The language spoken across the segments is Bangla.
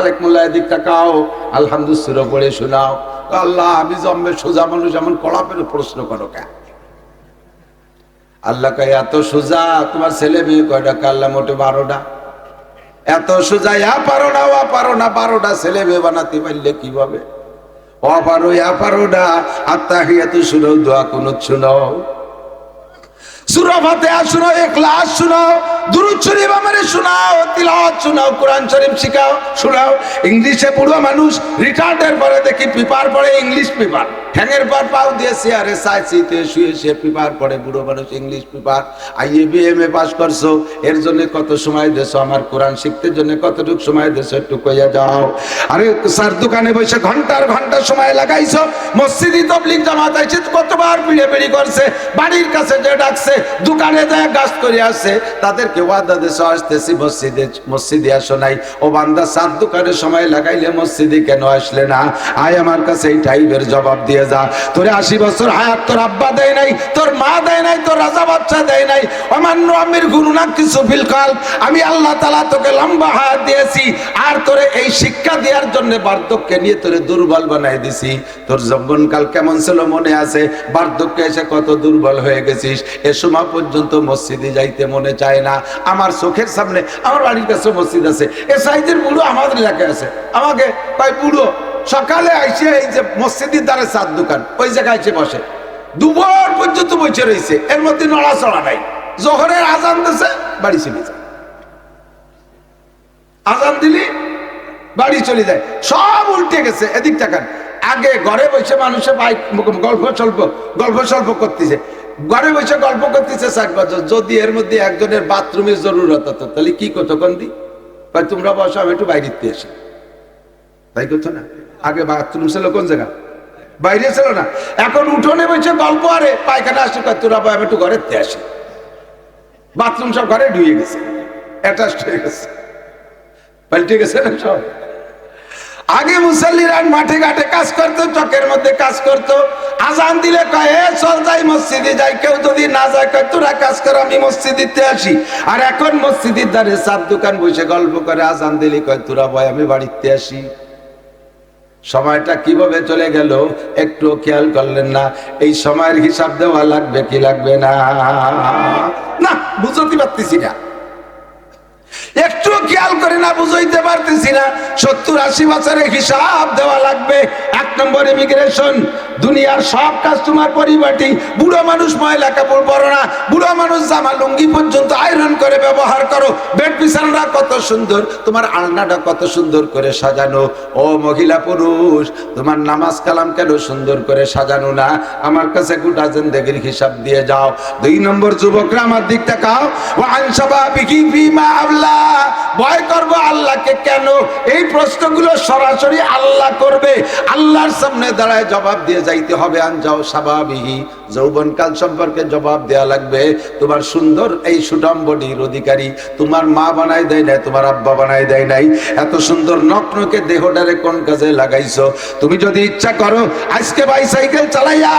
খালেক মোল্লা এদিক তাকাও, আলহামদুলিল্লাহ পড়ে শোনাও। আল্লাহ আমি জন্মে সোজা মানুষ, এমন কড়া পেলে প্রশ্ন করো কেন? আল্লাহ কয় এত সোজা, তোমার ছেলে মেয়ে কয়টা? আল্লাহ মোটে 12টা। এত সোজা, পারো না 12টা ছেলে মেয়ে বানাতে পারলে কিভাবে? পারো না। আত্তাহিয়াতু শুনাও, দোয়া কুনুত শুনাও, সূরা ফাতিহা শোনাও, ইখলাস শোনাও, দুরূদ শরীফ আমারে শোনাও, তিলাওয়াত শোনাও, কোরআন শরীফ শিখাও, শোনাও। ইংলিশে পড়ো মানুষ, রিটার্ডের পরে দেখি পেপার পড়ে, ইংলিশ পেপার, ঠ্যাঙের পর পাও দিয়ে চেয়ারে চাইতে শুয়ে সে পেপার পড়ে, বুড়ো মানুষ English paper. IA BMA pass করছো, এর জন্য কত সময় দেছো? আমার কোরআন শিখতে জন্য কতটুকু সময় দেছো একটু কইয়া যাও। আরে স্যার দোকানে বসে ঘন্টার ঘন্টা সময় লাগাইছো, মসজিদে তাবলীগ জামাত আইছে কতবার পিড়ে করছে, বাড়ির কাছে যে ডাকছে, দোকানে যায় গাছ করে আসছে, তাদেরকে ওয়াদা দেশে আসতেছি মসজিদে আসো নাই। ও বান্দা, সাত দোকানে সময় লাগাইলে মসজিদে কেন আসলে না? আয় আমার কাছে এই টাইপের জবাব দিয়ে যা। তোরে 80 বছর হায়াত তোর আব্বা দেয় নাই, তোর মা দেয় নাই, তোর রাজা বাচ্চা দেয় নাই। অমান্য আমির গুরুনা কিছু ফিলকাল, আমি আল্লাহ তাআলা তোকে লম্বা হায়াত দিয়েছি, আর তোরে এই শিক্ষা দেওয়ার জন্য বার্ধক্যে নিয়ে তোরে দুর্বল বানাই দিছি। তোর যৌবনকাল কেমন ছিল মনে আছে? বার্ধক্যে এসে কত দুর্বল হয়ে গেছিস। এ সময় পর্যন্ত মসজিদে যাইতে মনে চায় না। আমার চোখের সামনে, আমার বাড়ির কাছে মসজিদ আছে, এ সাইজের বুড়ো আমাদের এলাকায় আছে। আমাকে কয় বুড়ো সকালে আইসে এই যে মসজিদের দ্বারে চার দোকান, ওই জায়গায় এসে বসে, দুপুর পর্যন্ত বসে রয়েছে, এর মধ্যে নড়াচড়া নাই। জোহরের আজান দিছে, বাড়ি চলে যায়, আজান দিলি বাড়ি চলে যায়, সব উল্টে গেছে। এদিক তাকান, আগে ঘরে বসে মানুষের গল্প সল্প করতেছে, ঘরে বসে গল্প করতেছে 4 বছর। যদি এর মধ্যে একজনের বাথরুমের জরুরত হতো, তাহলে কি করতো? কোন দি ভাই তোমরা বসো, আমি একটু বাইরে আসি, তাই করতো না? আগে বাথরুম ছিল কোন জায়গা? বাইরে ছিল না। এখন উঠোনে বসে গল্প, আরে পায়খানা আসে, তোরা ভাই আমি একটু ঘরের আসি। বাথরুম সব ঘরে ঢুয়ে গেছে, অ্যাটাচড হয়ে গেছে, পাল্টে গেছে না সব। আগে মুসল্লিরা মাঠে ঘাটে কাজ করতো, চকের মধ্যে কাজ করতো, আজান দিলে কয় চল যাই মসজিদে যাই, কেউ যদি না যায় কয় তোরা কাজ কর, আমি মসজিদে আসি। আর এখন মসজিদের ধারে 4 দোকান বসে গল্প করে, আজান দিলে কয় তোরা ভয় আমি বাড়িতে আসি। সময়টা কিভাবে চলে গেল একটু খেয়াল করলেন না? এই সময়ের হিসাব দেওয়া লাগবে কি লাগবে না? না বুঝতে পারতেছি না, একটু খেয়াল করে না, বুঝাইতে পারতেছি না। 70-80 বছরের হিসাব দেওয়া লাগবে। 1 নম্বর ইমিগ্রেশন, দুনিয়ার সব কাজ তোমার পরিপাটি। বুড়ো মানুষ ময়লা কাপড় পরো না, বুড়ো মানুষ জামা লুঙ্গি পর্যন্ত আয়রন করে ব্যবহার করো। বেড বিছানাটা কত সুন্দর, তোমার আলনাটা কত সুন্দর করে সাজানো। ও মহিলা পুরুষ, তোমার নামাজ কালাম কেন সুন্দর করে সাজানো না? আমার কাছে গোটা জিন্দেগির হিসাব দিয়ে যাও। 2 নম্বর যুবকরা আমার দিক তাকাও, ওয়া আনসাবাবিহি ফিমা আল্লাহ, ভয় করবো আল্লাহকে কেন? এই প্রশ্নগুলো সরাসরি আল্লাহ করবে, আল্লাহর সামনে দাঁড়ায় জবাব দিয়ে যাইতে হবে। আনজাও সাবাবিহি, যৌবনকাল সম্পর্কে জবাব দেয়া লাগবে। তোমার সুন্দর এই সুঠাম বডির অধিকারী তোমার মা বানাই দেয় নাই, তোমার আব্বা বানাই দেয় নাই। এত সুন্দর নকনকে দেহটারে কোন কাজে লাগাইছো? তুমি যদি ইচ্ছা করো আজকে বাইসাইকেল চালাইয়া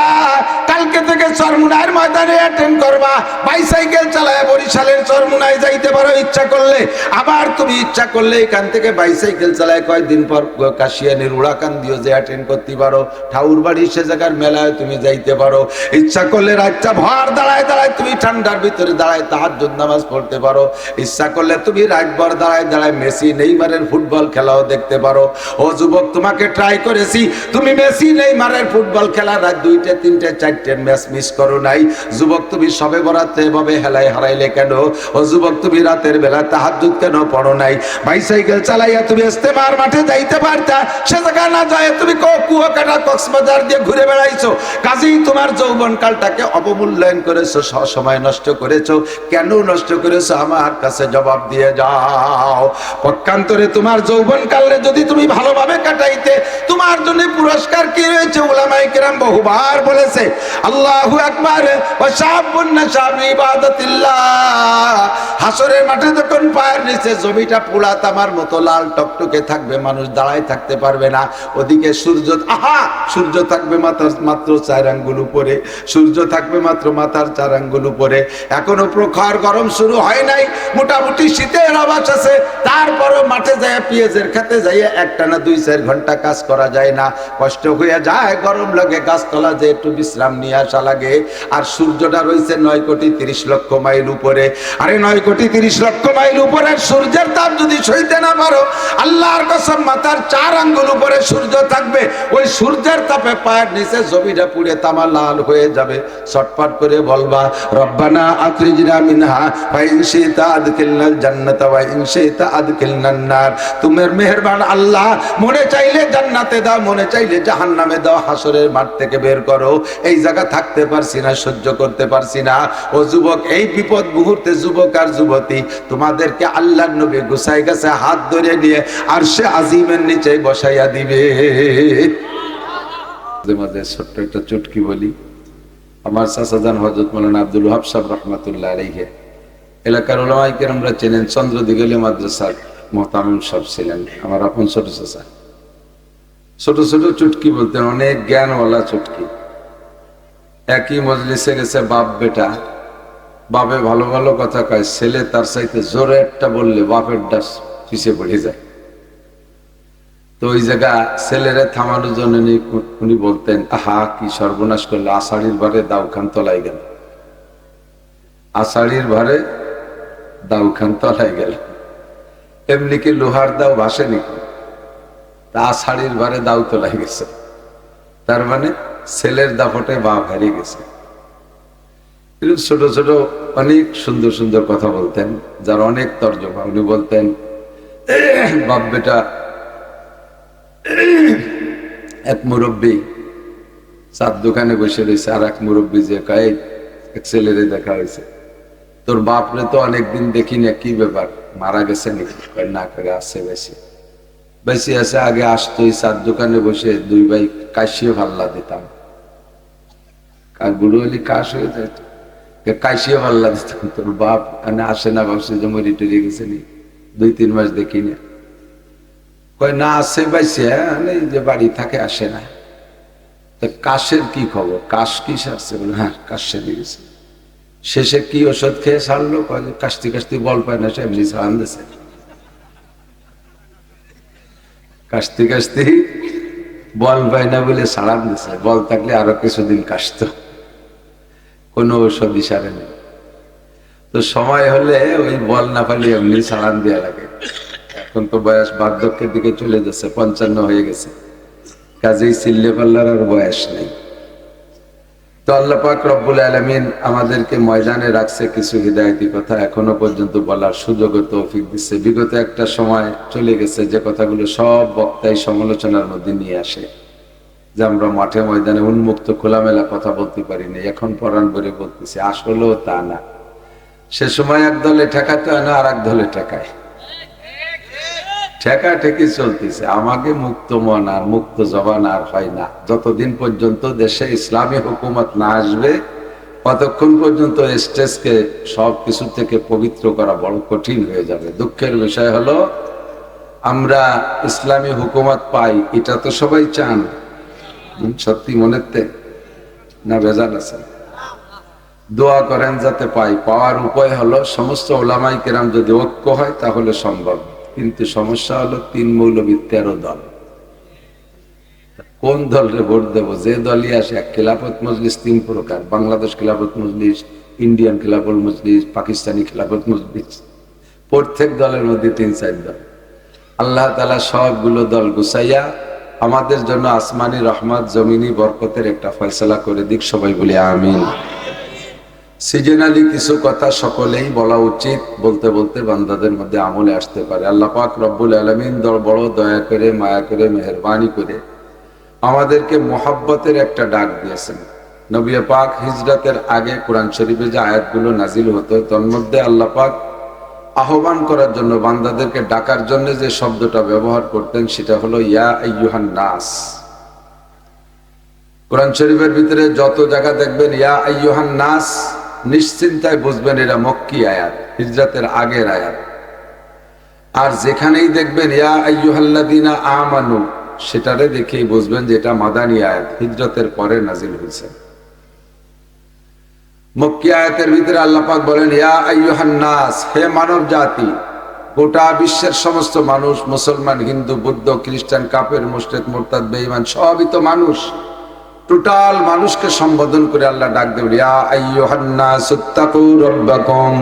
কালকে থেকে চরমুনার ময়দানে অ্যাটেন্ড করবা, বাইসাইকেল চালাইয়া বরিশালের চরমুনায় যাইতে পারো ইচ্ছা করলে। আবার তুমি ইচ্ছা করলে এখান থেকে বাইসাইকেল চালায় কয়েকদিন পর কাশিয়ানির উড়াকান্দিও যে অ্যাটেন্ড করতে পারো, ঠাউর বাড়ি সে জায়গার মেলায় তুমি যাইতে পারো। ইচ্ছা করলে রাতটা ভর দাঁড়ায় দাঁড়ায় তুমি ঠান্ডার ভিতরে দাঁড়ায় তাহাজ্জুদ নামাজ পড়তে পারো। ইচ্ছা করলে তুমি রাতভর দাঁড়ায় দাঁড়ায় মেসি নেইমারের ফুটবল খেলাও দেখতে পারো। ও যুবক, তোমাকে ট্রাই করেছি, তুমি মেসি নেইমারের ফুটবল খেলা রাত 2টে 3টে 4টে ম্যাচ মিস করো নাই। যুবক, তুমি সবে বরাতে এভাবে হেলায় হারাইলে কেন? ও যুবক, তুমি রাতের বেলা তাহাজ্জুদ কেন পড়ো নাই? বাইসাইকেল চালাইয়া তুমি ইস্তেমার মাঠে যাইতে পারতা, সে জায়গা না যায় তুমি কুয়াকাটা কক্সবাজার দিয়ে ঘুরে বেড়াইছো। কাজেই তোমার যৌবন কালটাকে অবমূল্যায়ন করেছো, সময় নষ্ট করেছো। কেন নষ্ট করেছো আমার কাছে জবাব দিয়ে যাও। পক্ষান্তরে তোমার যৌবন কালে যদি তুমি ভালোভাবে কাটাইতে, তোমার জন্য পুরস্কার কি রয়েছে? উলামায়ে কেরাম বহুবার বলেছে, আল্লাহু আকবার ওয়া শাবুন নাশা ফি ইবাদাতিল্লাহ। হাসরের মাঠে যখন পা পায়ের নিচে জমিটা পোড়া তামার মতো লাল টকটকে থাকবে, মানুষ দাঁড়ায় থাকতে পারবে না। ওদিকে সূর্য, সূর্য থাকবে মাত্র 4 আঙ্গুল উপরে, সূর্য থাকবে মাত্র মাথার 4 আঙ্গুল উপরে। এখনো প্রখর গরম শুরু হয় নাই, মোটামুটি শীতের আভাস আছে। তারপরও মাঠে যায়, পেঁয়াজের খেতে যাইয়া একটানা 2-4 ঘন্টা কাজ করা যায় না, কষ্ট হয়ে যায়, গরম লাগে, গাছতলা যে একটু বিশ্রাম নিয়ে আসা লাগে। আর সূর্যটা রয়েছে 9,30,00,000 মাইল উপরে। আরে 9,30,00,000 মাইল উপরে সূর্যের তাপ যদি সইতে না পারো, আল্লাহর কসম মাথার 4 আঙ্গুল উপরে সূর্য থাকবে, ওই সূর্যের তাপে পায়ের নিচে জমিটা পুড়ে তামা লাল হয়ে যাবে। চটপট করে বলবা, রব্বানা আখরিজনা মিনহা ওয়া ইন শি'তা আদখিলনাল জান্নাতা ওয়া ইন শি'তা আদখিলনান নার। তোমার মেহেরবান আল্লাহ, মনে চাইলে জান্নাতে দাও, মনে চাইলে জাহান্নামে দাও, হাসরের মাঠ থেকে বের করো। এই জায়গা থাকতে পারছি না, সহ্য করতে পারছি না। ও যুবক, এই বিপদ মুহূর্তে যুবক আর যুবতী, তোমাদেরকে আল্লাহর নবী গুছাই গেছে, হাত ধরে নিয়ে আরশে আজিমের নিচে বসাইয়া দিবে। মাঝে ছোট্ট একটা চুটকি বলি। আমার চাচাজান হযরত মাওলানা আব্দুল ওয়াহাব সাহেব রাহমাতুল্লাহ আলাইহি এলাকার উলামায়ে কেরামরা চেনেন, চন্দ্রদিগলি মাদ্রাসার মুহতামিম সাহেব ছিলেন আমার আপন ছোট চাচা। ছোট ছোট চুটকি বলতেন, অনেক জ্ঞানওয়ালা চুটকি। একই মজলিসে গেছে বাপ বেটা, বাপে ভালো ভালো কথা কয়, ছেলে তার চাইতে জোরে একটা বললে বাপের ডাস পিছিয়ে পড়ে যায়। তো ওই জায়গা ছেলেরে থামানোর জন্য উনি বলতেন, আহা কি সর্বনাশ করলে, আষাঢ়ির ভারে দাউখান তলায় গেল, আষাঢ়ির ভারে দাউখান তলায় গেল। এমনি কি লোহার দাও ভাসে নাকি? তা আষাঢ়ির ভারে দাউ তলায় গেছে, তার মানে ছেলের দাপটে বাপ হারিয়ে গেছে। ছোট ছোট অনেক সুন্দর সুন্দর কথা বলতেন, যার অনেক তর্জমা। উনি বলতেন, বাপ বেটা এক মুরব্বী চার দোকানে বসে রয়েছে, আর এক মুরব্বী যে কয়, এক ছেলেরে দেখা হয়েছে, তোর বাপরে তো অনেকদিন দেখি না, কি ব্যাপার, মারা গেছে নাকি? না করে আছে, বেশি বেশি আছে, আগে আসতো এই চার দোকানে বসে 2 ভাই কাশিয়ে ভাল্লা দিতাম, বুড়ো হলে কাশ হয়ে যেত, কাশিয়ে ভাল্লা দিতাম। তোর বাপ আসে না, ভাবছে যে মরি টরি গেছে নি, 2-3 মাস দেখি না। কয় না, আসে বাইছে, এই যে বাড়ি থাকে, আসে না। তা কাশের কি খবর, কাশ কি সারছে? বলে হ্যাঁ, কাশ সেরে গেছে। শেষে কি ওষুধ খেয়ে ছাড়লো? কয় কাশতে কাশতে বল পায় না, সে এমনি ছাড়ান দিছে। কাশতে কাশতে বল পায় না বলে ছাড়ান দিছে, বল থাকলে আরো কিছুদিন কাশত, কোনো ওষুধই সারে নেই। তো সময় হলে ওই বল না পাইলে এমনি ছাড়ান দেওয়া লাগে। এখন তো বয়স বার্ধক্যের দিকে চলে যাচ্ছে, 55 হয়ে গেছে, কাজেই চিল্লে পাল্লার আর বয়স নেই। তো আল্লাহ পাক রব্বুল আলামিন আমাদেরকে ময়দানে রাখছে কিছু হিদায়াতি কথা, এখনো পর্যন্ত বলার সুযোগ ও তৌফিক দিচ্ছে। বিগত একটা সময় চলে গেছে যে কথাগুলো সব বক্তাই সমালোচনার মধ্যে নিয়ে আসে, যে আমরা মাঠে ময়দানে উন্মুক্ত খোলামেলা কথা বলতে পারি না, এখন পরাণ ভরে বলতেছি, আসলেও তা না। সে সময় এক দলে ঠেকাতে হয় না, আর এক দলে ঠেকায়, ঠেকা ঠেকি চলতেছে। আমাকে মুক্ত মন আর মুক্ত জবান আর হয় না, যতদিন পর্যন্ত দেশে ইসলামী হুকুমত না আসবে ততক্ষণ পর্যন্ত স্টেজকে সব কিছু থেকে পবিত্র করা বড় কঠিন হয়ে যাবে। দুঃখের বিষয় হলো, আমরা ইসলামী হুকুমত পাই, এটা তো সবাই চান, সত্যি মনেতে না ভেজাল আছে? দোয়া করেন যাতে পাই। পাওয়ার উপায় হলো, সমস্ত ওলামায়ে কেরাম যদি ঐক্য হয় তাহলে সম্ভব। কিন্তু সমস্যা হলো 3 মৌলবী 13 দল। কোন দলরে ভোট দেব? যে দলই আসে, খেলাফত মজলিস 3 প্রকার, বাংলাদেশ খেলাফত মজলিস, ইন্ডিয়ান খেলাফত মজলিস, পাকিস্তানি খেলাফত মজলিস, প্রত্যেক দলের মধ্যে 3-4 দল। আল্লাহ তাআলা সবগুলো দল গুছাইয়া আমাদের জন্য আসমানি রহমত, জমিনি বরকতের একটা ফয়সালা করে দিক, সবাই বলি আমিন। সিজনালি কিছু কথা সকলেই বলা উচিত, বলতে বলতে বান্দাদের মধ্যে আমলে আসতে পারে। আল্লাহ পাক রব্বুল আলামিন বড় দয়া করে, মায়া করে, মেহেরবানি করে আমাদেরকে মোহাব্বতের একটা ডাক দিয়েছেন। নবী পাক হিজরতের আগে কোরআন শরীফে যে আয়াতগুলো নাজিল হতো, তার মধ্যে আল্লাহ পাক আহ্বান করার জন্য, বান্দাদেরকে ডাকার জন্য যে শব্দটা ব্যবহার করতেন সেটা হলো ইয়া আইয়ুহান নাস। কোরআন শরীফের ভিতরে যত জায়গা দেখবেন ইয়া আইয়ুহান নাস, নিশ্চিন্তায় বুঝবেন এটা মক্কি আয়াত, হিজরতের আগের আয়াত। আর যেখানেই দেখবেন ইয়া আইয়ুহাল্লাযীনা আমানু, সেটারে দেখেই বুঝবেন যে এটা মাদানী আয়াত, হিজরতের পরে নাজিল হয়েছে। মক্কি আয়াতের ভিতরে আল্লাহ পাক বলেন ইয়া আইয়ুহান নাস, হে মানব জাতি, গোটা বিশ্বের সমস্ত মানুষ, মুসলমান, হিন্দু, বৌদ্ধ, খ্রিস্টান, কাফের, মুশরিক, মুরতাদ, বেঈমান, সবই তো মানুষ। টোটাল মানুষকে সম্বোধন করে আল্লাহ ডাক দেবেন ইয়া আইয়ুহান নাস ইত্তাকু রাব্বাকুম,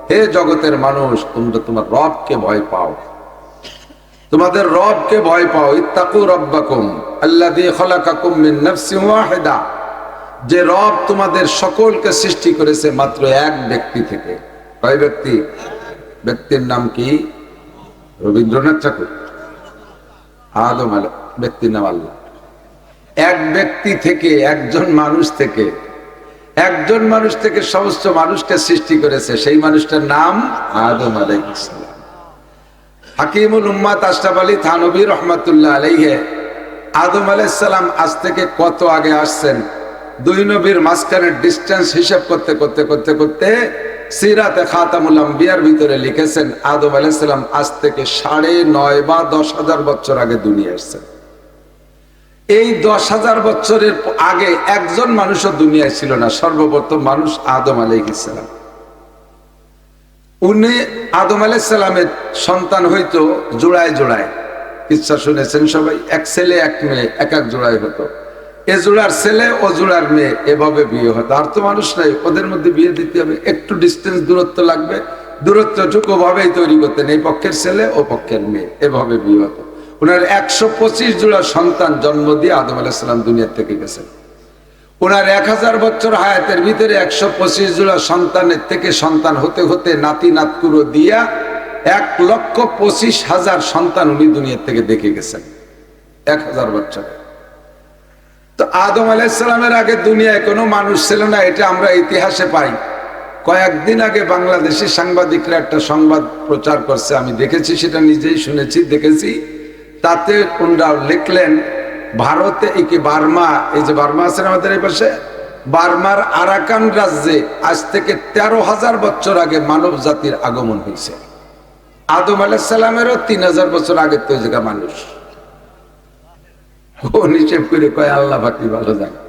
হে জগতের মানুষ, তোমরা তোমার রবকে ভয় পাও, তোমাদের রবকে ভয় পাও। ইত্তাকু রাব্বাকুম আল্লাযী খালাকাকুম মিন নাফসিন ওয়াহিদা, যে রব তোমাদের সকলকে সৃষ্টি করেছে মাত্র এক ব্যক্তি থেকে। কয় ব্যক্তি? ব্যক্তির নাম কি? রবীন্দ্রনাথ ঠাকুর? আদম আলাইহিস, ব্যক্তির নাম আল্লাহ। এক ব্যক্তি থেকে, একজন মানুষ থেকে, একজন মানুষ থেকে সমস্ত মানুষকে সৃষ্টি করেছে, সেই মানুষটার নাম আদম আলাইহিস সালাম। হাকিমুল উম্মাত আশরাফ আলী থানভী রহমাতুল্লাহ আলাইহি আদম আলাইহিস সালাম আজ থেকে কত আগে আসছেন, দুই নবীর মাঝখানে ডিস্টেন্স হিসাব করতে করতে করতে করতে সিরাতে খাতামুল আম্বিয়ার ভিতরে লিখেছেন আদম আলাইহিস সালাম আজ থেকে 9.5 বা 10,000 বছর আগে দুনিয়া আসছেন। এই 10,000 বছরের আগে একজন মানুষও দুনিয়ায় ছিল না। সর্বপ্রথম মানুষ আদম আলাইহিস সালাম। উনি আদম আলাইহিস সালামের সন্তান হইতো জোড়ায় জোড়ায়, কিচ্ছা শুনেছেন সবাই, এক ছেলে এক মেয়ে, এক এক জোড়ায় হতো। এ জোড়ার ছেলে ও জোড়ার মেয়ে, এভাবে বিয়ে হতো। আর তো মানুষ নাই, ওদের মধ্যে বিয়ে দিতে হবে, একটু ডিস্টেন্স, দূরত্ব লাগবে, দূরত্বটুকু ভাবেই তৈরি করতেন। এই পক্ষের ছেলে ও পক্ষের মেয়ে, এভাবে বিয়ে হতো। ওনার 125 জোড়া সন্তান জন্ম দিয়ে আদম আলাইহিস সালাম দুনিয়ার থেকে গেছেন। ওনার 1000 বছর হায়াতের ভিতরে 125 জোড়া সন্তানের থেকে সন্তান হতে হতে নাতি নাতকুরো দিয়া 1,25,000 সন্তান উনি দুনিয়ার থেকে দেখে গেছেন 1000 বছরে। তো আদম আলাইহিস সালামের আগে দুনিয়ায় কোনো মানুষ ছিল না, এটা আমরা ইতিহাসে পাই। কয়েকদিন আগে বাংলাদেশি সাংবাদিকরা একটা সংবাদ প্রচার করছে, আমি দেখেছি, সেটা নিজেই শুনেছি, দেখেছি। তাতে ওনারা লিখলেন ভারতে, এই কি বার্মা, এই যে বার্মা আছে আমাদের এই পাশে, বার্মার আরাকান রাজ্যে আজ থেকে 13,000 বছর আগে মানব জাতির আগমন হয়েছে। আদম আলাইহিস সালামেরও 3,000 বছর আগে তো এই জায়গা মানুষ। ও নিষেধ করে কয় আল্লাহ বাকি ভালো জানে।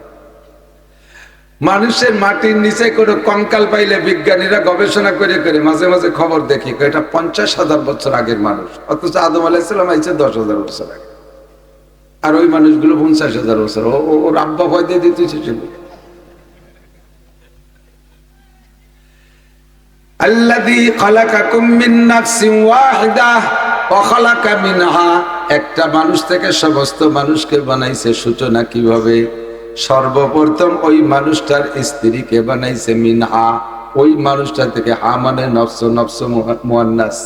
মানুষের মাটির নিচে কোনো কঙ্কাল পাইলে বিজ্ঞানীরা গবেষণা করে করে মাঝে মাঝে খবর দেখি এটা 50,000 বছর আগের মানুষ, অথচ আদম আলাইহিস সালাম আইছে 10,000 বছর আগে। আর ওই মানুষগুলো 50,000 বছর, ওর আব্বা ভয় দিয়ে দিতেছে সেগুলো। আল্লাযী খালাকাকুম মিন নাফসিন ওয়াহিদাহ ওয়া খালাকা মিনহা, একটা মানুষ থেকে সমস্ত মানুষকে বানাইছে। সূচনা কিভাবে? সর্বপ্রথম ওই মানুষটার স্ত্রীকে বানাইছে মিনহা, ওই মানুষটা থেকে। হা মানে নফস, নফস মুয়ান্নাস।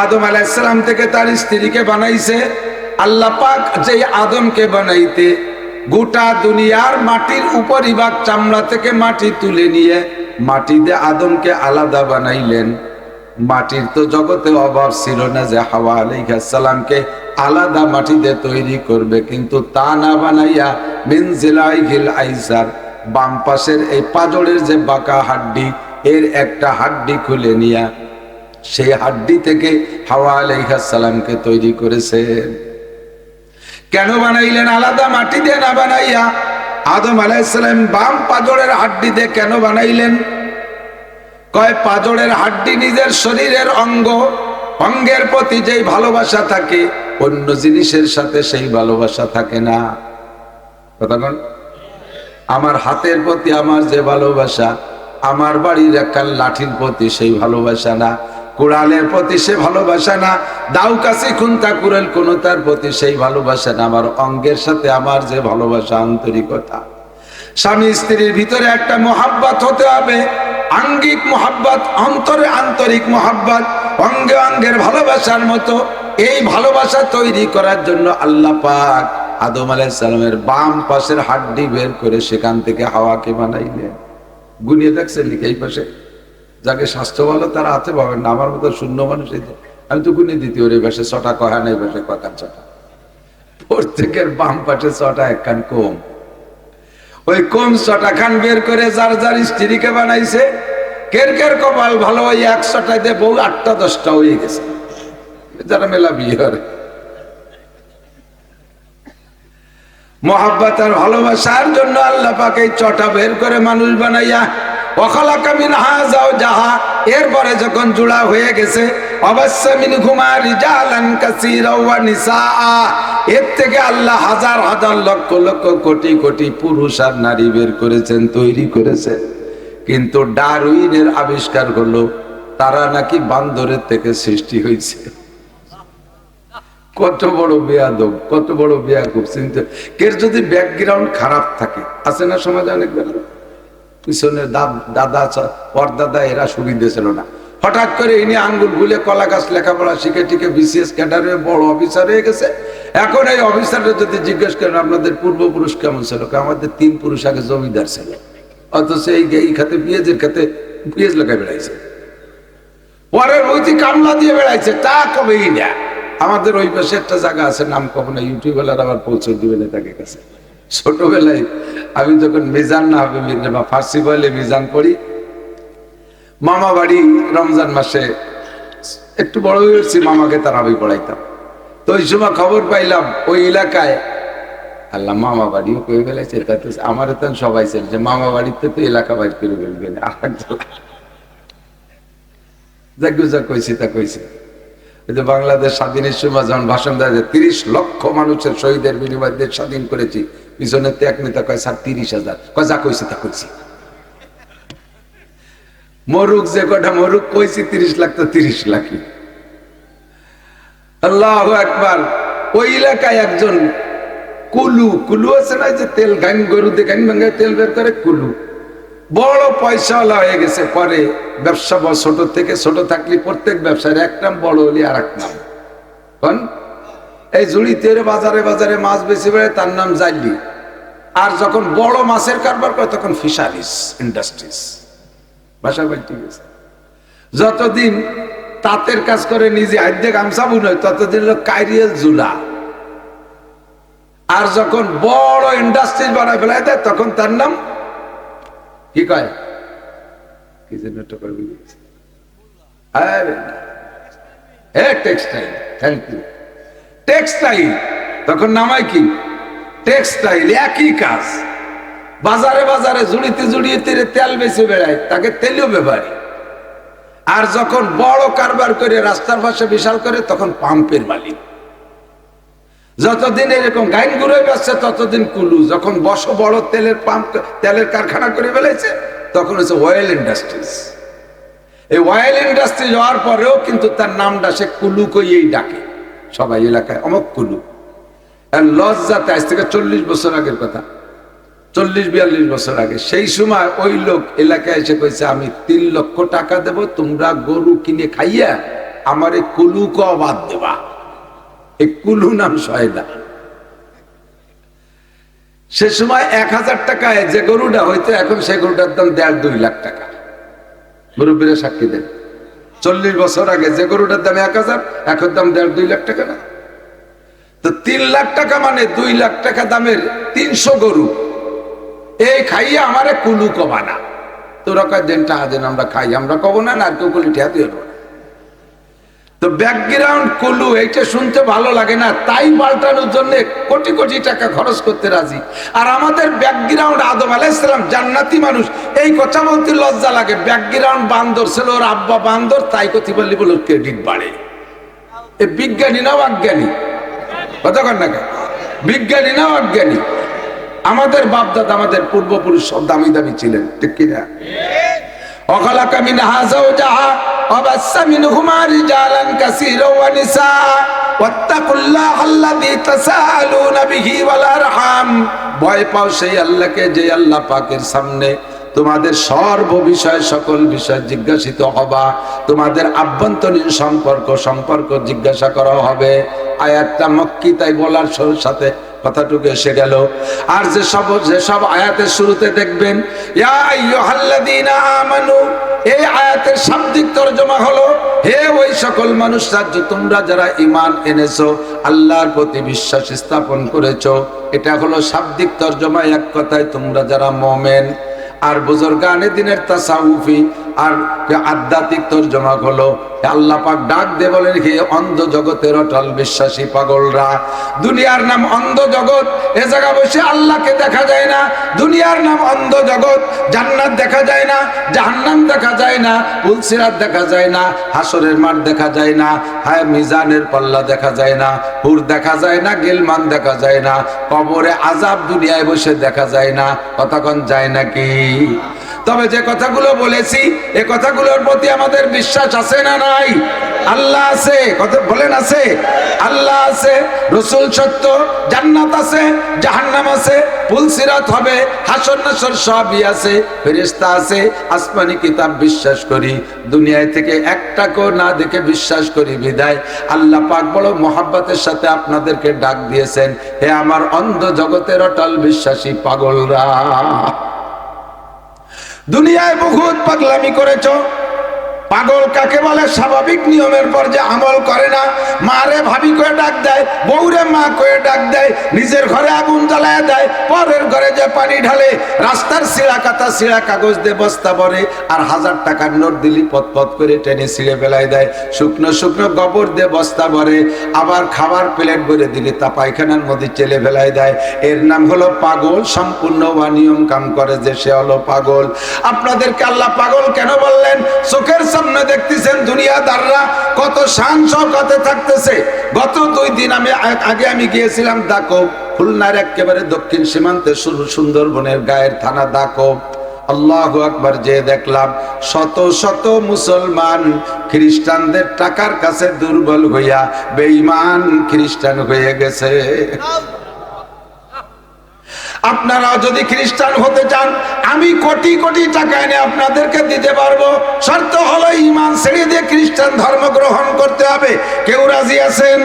আদম আলাইহিস সালাম থেকে তার স্ত্রীকে বানাইছে। আল্লাহ পাক যে আদমকে বানাইতে গোটা দুনিয়ার মাটির উপরিভাগ চামড়া থেকে মাটি তুলে নিয়ে মাটি দিয়ে আদমকে আলাদা বানাইলেন। মাটির তো জগতে অভাব ছিল না যে হাওয়া আলাইহিস সালামকে আলাদা মাটি দিয়ে তৈরি করবে, কিন্তু তা না বানাইয়া মিন জিলাইহিল আইসার, বাম পাশের এই পাজরের যে বাঁকা হাড্ডি, এর একটা হাড্ডি খুলে নিয়া সেই হাড্ডি থেকে হাওয়া আলাইহিস সালামকে তৈরি করেছেন। কেন বানাইলেন আলাদা মাটি দিয়ে না বানাইয়া? আদম আলাইহিস সালাম বাম পাজরের হাড্ডি দিয়ে কেন বানাইলেন? কয় পাজরের হাড্ডি নিজের শরীরের অঙ্গ, অঙ্গের প্রতি যেই ভালোবাসা থাকে অন্য জিনিসের সাথে সেই ভালোবাসা থাকে না। কথা বল। আমার হাতের প্রতি আমার যে ভালোবাসা, আমার বাড়ির একটা লাঠির প্রতি সেই ভালোবাসা না, কুড়ালের প্রতি সে ভালোবাসা না, দাউ কাছে খুন্তা কুড়াল কোন তার প্রতি সেই ভালোবাসা না। আমার অঙ্গের সাথে আমার যে ভালোবাসা, আন্তরিকতা। স্বামী স্ত্রীর ভিতরে একটা মোহাব্বত হতে হবে, আঙ্গিক মোহাব্বত, অন্তরে আন্তরিক মোহাব্বত, অঙ্গে অঙ্গের ভালোবাসার মতো। এই ভালোবাসা তৈরি করার জন্য আল্লাহ পাক আদম আলাইহিস সালামের বাম পাশের হাড্ডি বের করে সেখান থেকে হাওয়াকে বানাইলেন। গুনিয়ে দেখছেন লিখে এই পাশে যাকে স্বাস্থ্য ভালো তারা হাতে পাবেন না, আমার মতো শূন্য মানুষ। এই আমি তো গুনিয়ে দিতে ওর এই পাশে 6টা কহা নেই, পাশে কখান 6টা, প্রত্যেকের বাম পাশে 6টা, একখান কম। ওই কম 6টা খান বের করে যার যার স্ত্রীকে বানাইছে। কের কের কপাল ভালো, ওই 100টায় দিয়ে বউ 8টা 10টা হয়ে গেছে, যারা মেলা বিয়ে করে। মহাব্বত আর ভালোবাসার জন্য আল্লাহ পাক এই চটা বের করে মানুষ বানাইয়া ওয়াখালাকা মিনহা যাওজাহা, এরপরে যখন জোড়া হয়ে গেছে অবশ্য মিনহুমা রিজালান কাসীরা ওয়া নিসাআ, এর থেকে আল্লাহ হাজার হাজার লক্ষ লক্ষ কোটি কোটি পুরুষ আর নারী বের করেছেন, তৈরি করেছেন। কিন্তু ডারউইনের আবিষ্কার হলো তারা নাকি বান্দরের থেকে সৃষ্টি হয়েছে। কত বড় বেয়াদব, কত বড় বেয়াকুব! চিন্তা, কের যদি ব্যাকগ্রাউন্ড খারাপ থাকে, আছে না সমাজে অনেক ব্যাপার, পিছনের দাদা পরদাদা এরা সুবিধা ছিল না, হঠাৎ করে ইনি আঙ্গুল ভুলে কলা গাছ লেখাপড়া শিখে টিকে বিসিএস ক্যাডারে বড় অফিসার হয়ে গেছে। এখন এই অফিসাররা যদি জিজ্ঞেস করেন আপনাদের পূর্বপুরুষ কেমন ছিল, আমাদের 3 পুরুষ আগে জমিদার ছিল, অথচ এই খাতে পেঁয়াজের খাতে পেঁয়াজ লেখা বেড়াইছে, পরের বইতে কামলা দিয়ে বেড়াইছে, তা কবেই না। আমাদের ওই পাশে একটা জায়গা আছে, নাম কব না, ইউটিউবের আবার পৌঁছে দিবে না তাকে কাছে। ছোটবেলায় আমি যখন মিজান না হবে বা ফার্সি বলে মিজান পড়ি, মামা বাড়ি রমজান মাসে একটু বড় হয়েছি, মামাকে তারাবি পড়াইতাম। তো ওই সময় খবর পাইলাম ওই এলাকায় আল্লাহ মামা বাড়িও কয়ে ফেলেছে, তাতে আমার তো সবাই ছিল যে মামা বাড়িতে তো এলাকা বাইর করে ফেলবেন। যা কইছি তা কইছি। বাংলাদেশ স্বাধীনের সময় যখন ভাষণ দেয় 30 লক্ষ মানুষের শহীদের বিনিময়ে দেশ স্বাধীন করেছি, পিছনে তো এক নেতা কয় স্যার 30,000, কয় যা কইছি তা কইছি। মরুক যে কটা মরুক, কইছি 30 লাখ তো 30 লাখই। আল্লাহু আকবার। ওই এলাকায় একজন কুলু আছে না, যে তেল গান গরুতে গান ভাঙায় তেল বের করে, কুলু বড় পয়সাওয়ালা হয়ে গেছে। পরে ব্যবসা ছোট থেকে, ছোট থাকলে প্রত্যেক ব্যবসার এক নাম, বড় হলে আর এক নাম। কারণ এই জুড়িতে বাজারে বাজারে মাছ বেশি বেড়ে, তার নাম জাইলি। আর যখন বড় মাছের কারবার করে তখন ফিশারিজ ইন্ডাস্ট্রিজ, ভাষা পাল্টে গেছে। যতদিন তাঁতের কাজ করে নিজে হাতে গামছা বুনয়, ততদিন হলো কাইরিয়াল জুলা। আর যখন বড় ইন্ডাস্ট্রিজ বানায় ফেলায় দেয়, তখন তার নাম কি কয়, কি যেন টেক্সটাইল। Thank you, textile. তখন নামায় কি, টেক্সটাইল। একই কাজ, বাজারে বাজারে জুড়িতে জুড়িতে তেল বেশি বেড়ায়, তাকে তেলীয় ব্যাপারী। আর যখন বড় কারবার করে রাস্তার পাশে বিশাল করে, তখন পাম্পের মালিক। যতদিন এরকম গাইন ঘুরে বেড়াচ্ছে, ততদিন কুলু। যখন বড় তেলের পাম্প, তেলের কারখানা করে ফেলেছে, তখন হচ্ছে অয়েল ইন্ডাস্ট্রিজ। এই অয়েল ইন্ডাস্ট্রিজ হওয়ার পরেও কিন্তু তার নামটা সে কুলু কইয়েই ডাকে সবাই এলাকায়, অমক কুলু। আর লজ্জাতে, আজ থেকে 40 বছর আগের কথা, 40-42 বছর আগে, সেই সময় ওই লোক এলাকায় এসে কইছে, আমি 3 লক্ষ টাকা দেব, তোমরা গরু কিনে খাইয়া আমার এই কুলু বাদ দেবা। এই কুলু নাম সয়দা। সে সময় 1000 টাকায় যে গরুটা হইতো, এখন সে গরুটার দাম 1.5-2 লাখ টাকা। মুরব্বীরা সাক্ষী দেন, 40 বছর আগে যে গরুটার দাম 1000, এখন দাম 1.5-2 লাখ টাকা না? তো 3 লাখ টাকা মানে 2 লাখ টাকা দামের 300 গরু। এই খাইয়া আমারে কুলু কবা না। তোরা কয় দেন টাকা দেন, আমরা খাই, আমরা কব না, আর কেউ কুলি ঠেয়া দিয়ে। তো ব্যাকগ্রাউন্ড কুলু, এইটা শুনতে ভালো লাগে না, তাই পাল্টানোর জন্য কোটি কোটি টাকা খরচ করতে রাজি। আর আমাদের ব্যাকগ্রাউন্ড আদম আলাইহিস সালাম জান্নাতি মানুষ, এই কথা বলতে লজ্জা লাগে। ব্যাকগ্রাউন্ড বান্দর ছিল, ওর আব্বা বান্দর, তাই কথা বললি বলে ক্রেডিট বাড়ে। এই বিজ্ঞানী নাও অজ্ঞানী, কথা কর না, বিজ্ঞানী নাও অজ্ঞানী। আমাদের বাপদাদা, আমাদের পূর্বপুরুষ সব দামি দামি ছিলেন, ঠিক কিনা? ওয়াখালাকা মিনহা যাওজাহা ওয়াবাসসা মিনহুমা রিজালান কাসীরা ওয়া নিসাআ ওয়াত্তাকুল্লাহাল্লাযী তাসাআলুনা বিহি ওয়াল আরহাম। ভয় পাও সেই আল্লাহকে, যে আল্লাহ পাকের সামনে তোমাদের সর্ব বিষয়, সকল বিষয় জিজ্ঞাসিত হবা। তোমাদের আভ্যন্তরীণ সম্পর্ক জিজ্ঞাসা করা হবে। আয়াতটা মক্কি, তাই বলার সাথে কথাটুকু এসে গেল। আর যেসব আয়াতের শুরুতে দেখবেন ইয়া আইয়ুহাল্লাযীনা আমানু, এই আয়াতের শাব্দিক তরজমা হলো, হে ওই সকল মানুষরা তোমরা যারা ঈমান এনেছো, আল্লাহর প্রতি বিশ্বাস স্থাপন করেছো। এটা হলো শাব্দিক তরজমা, এক কথায় তোমরা যারা মুমিন। আর বুজুর্গানে দিনের তাসাউফি আর আধ্যাত্মিক তর্জমা হলো আল্লাহ পাক ডাক দিয়ে বলেন, হে অন্ধ জগতের অটল বিশ্বাসী পাগলরা, দুনিয়ার নাম অন্ধ জগৎ, এ জায়গা বসে আল্লাহকে দেখা যায় না। দুনিয়ার নাম অন্ধ জগৎ, জান্নাত দেখা যায় না, জাহান্নাম দেখা যায় না, পুলসিরাত দেখা যায় না, হাসরের মাঠ দেখা যায় না, হায় মিজানের পাল্লা দেখা যায় না, হুর দেখা যায় না, গিলমান দেখা যায় না, কবরে আযাব দুনিয়ায় বসে দেখা যায় না। কতক্ষণ যায় নাকি? তবে যে কথাগুলো বলেছি এ কথাগুলোর প্রতি আমাদের বিশ্বাস আছে না নাই? আল্লাহ আছে, কথা বলেন আছে? আল্লাহ আছে, রাসূল সত্য, জান্নাত আছে, জাহান্নাম আছে, পুলসিরাত হবে, হাসর নাসর সবই আছে, ফেরেশতা আছে, আসমানি কিতাব বিশ্বাস করি, দুনিয়ায় থেকে একটাকেও না দেখে বিশ্বাস করি বিদায় আল্লাহ পাক বড় মহব্বতের সাথে আপনাদেরকে ডাক দিয়েছেন, হে আমার অন্ধ জগতের অটল বিশ্বাসী পাগলরা। দুনিয়ায় বহুত পাগলামি করেছো। পাগল কাকে বলে? স্বাভাবিক নিয়মের পর যে আমল করে না, মারে ভাবি করে ডাক দেয়, বউরে মা করে ডাক দেয়, নিজের ঘরে আগুন জ্বালায় দেয়, পরের ঘরে যে পানি ঢালে, রাস্তার ছিঁড়া কাটা ছিঁড়া কাগজ দিয়ে বস্তা ভরে, আর 1000 টাকার নোট দিলি পথ করে টেনে ছিঁড়ে ফেলায় দেয়, শুকনো শুকনো গোবর দিয়ে বস্তা ভরে, আবার খাবার প্লেট ভরে দিলি তা পায়খানার মধ্যে চেলে ফেলায় দেয়। এর নাম হলো পাগল। সম্পূর্ণ অনিয়ম কাম করে যে সে হলো পাগল। আপনাদেরকে আল্লাহ পাগল কেন বললেন? চোখের সামনে দেখতেছেন দুনিয়াদাররা কত শান শওকতে থাকতেছে। গত 2 দিন আগে আমি গিয়েছিলাম দাকব, খুলনার একেবারে দক্ষিণ সীমান্তে সুন্দরবনের গায়ের থানা দাকব। আল্লাহু আকবার, যে দেখলাম শত শত মুসলমান খ্রিস্টানদের টাকার কাছে দুর্বল হইয়া বেঈমান খ্রিস্টান হয়ে গেছে। আপনারাও যদি খ্রিস্টান হতে চান, আমি কোটি কোটি টাকা এনে আপনাদেরকে দিতে পারবো। শর্ত হলো ঈমান ছেড়ে দিয়ে খ্রিস্টান ধর্ম গ্রহণ করতে হবে। কেউ রাজি আছেন?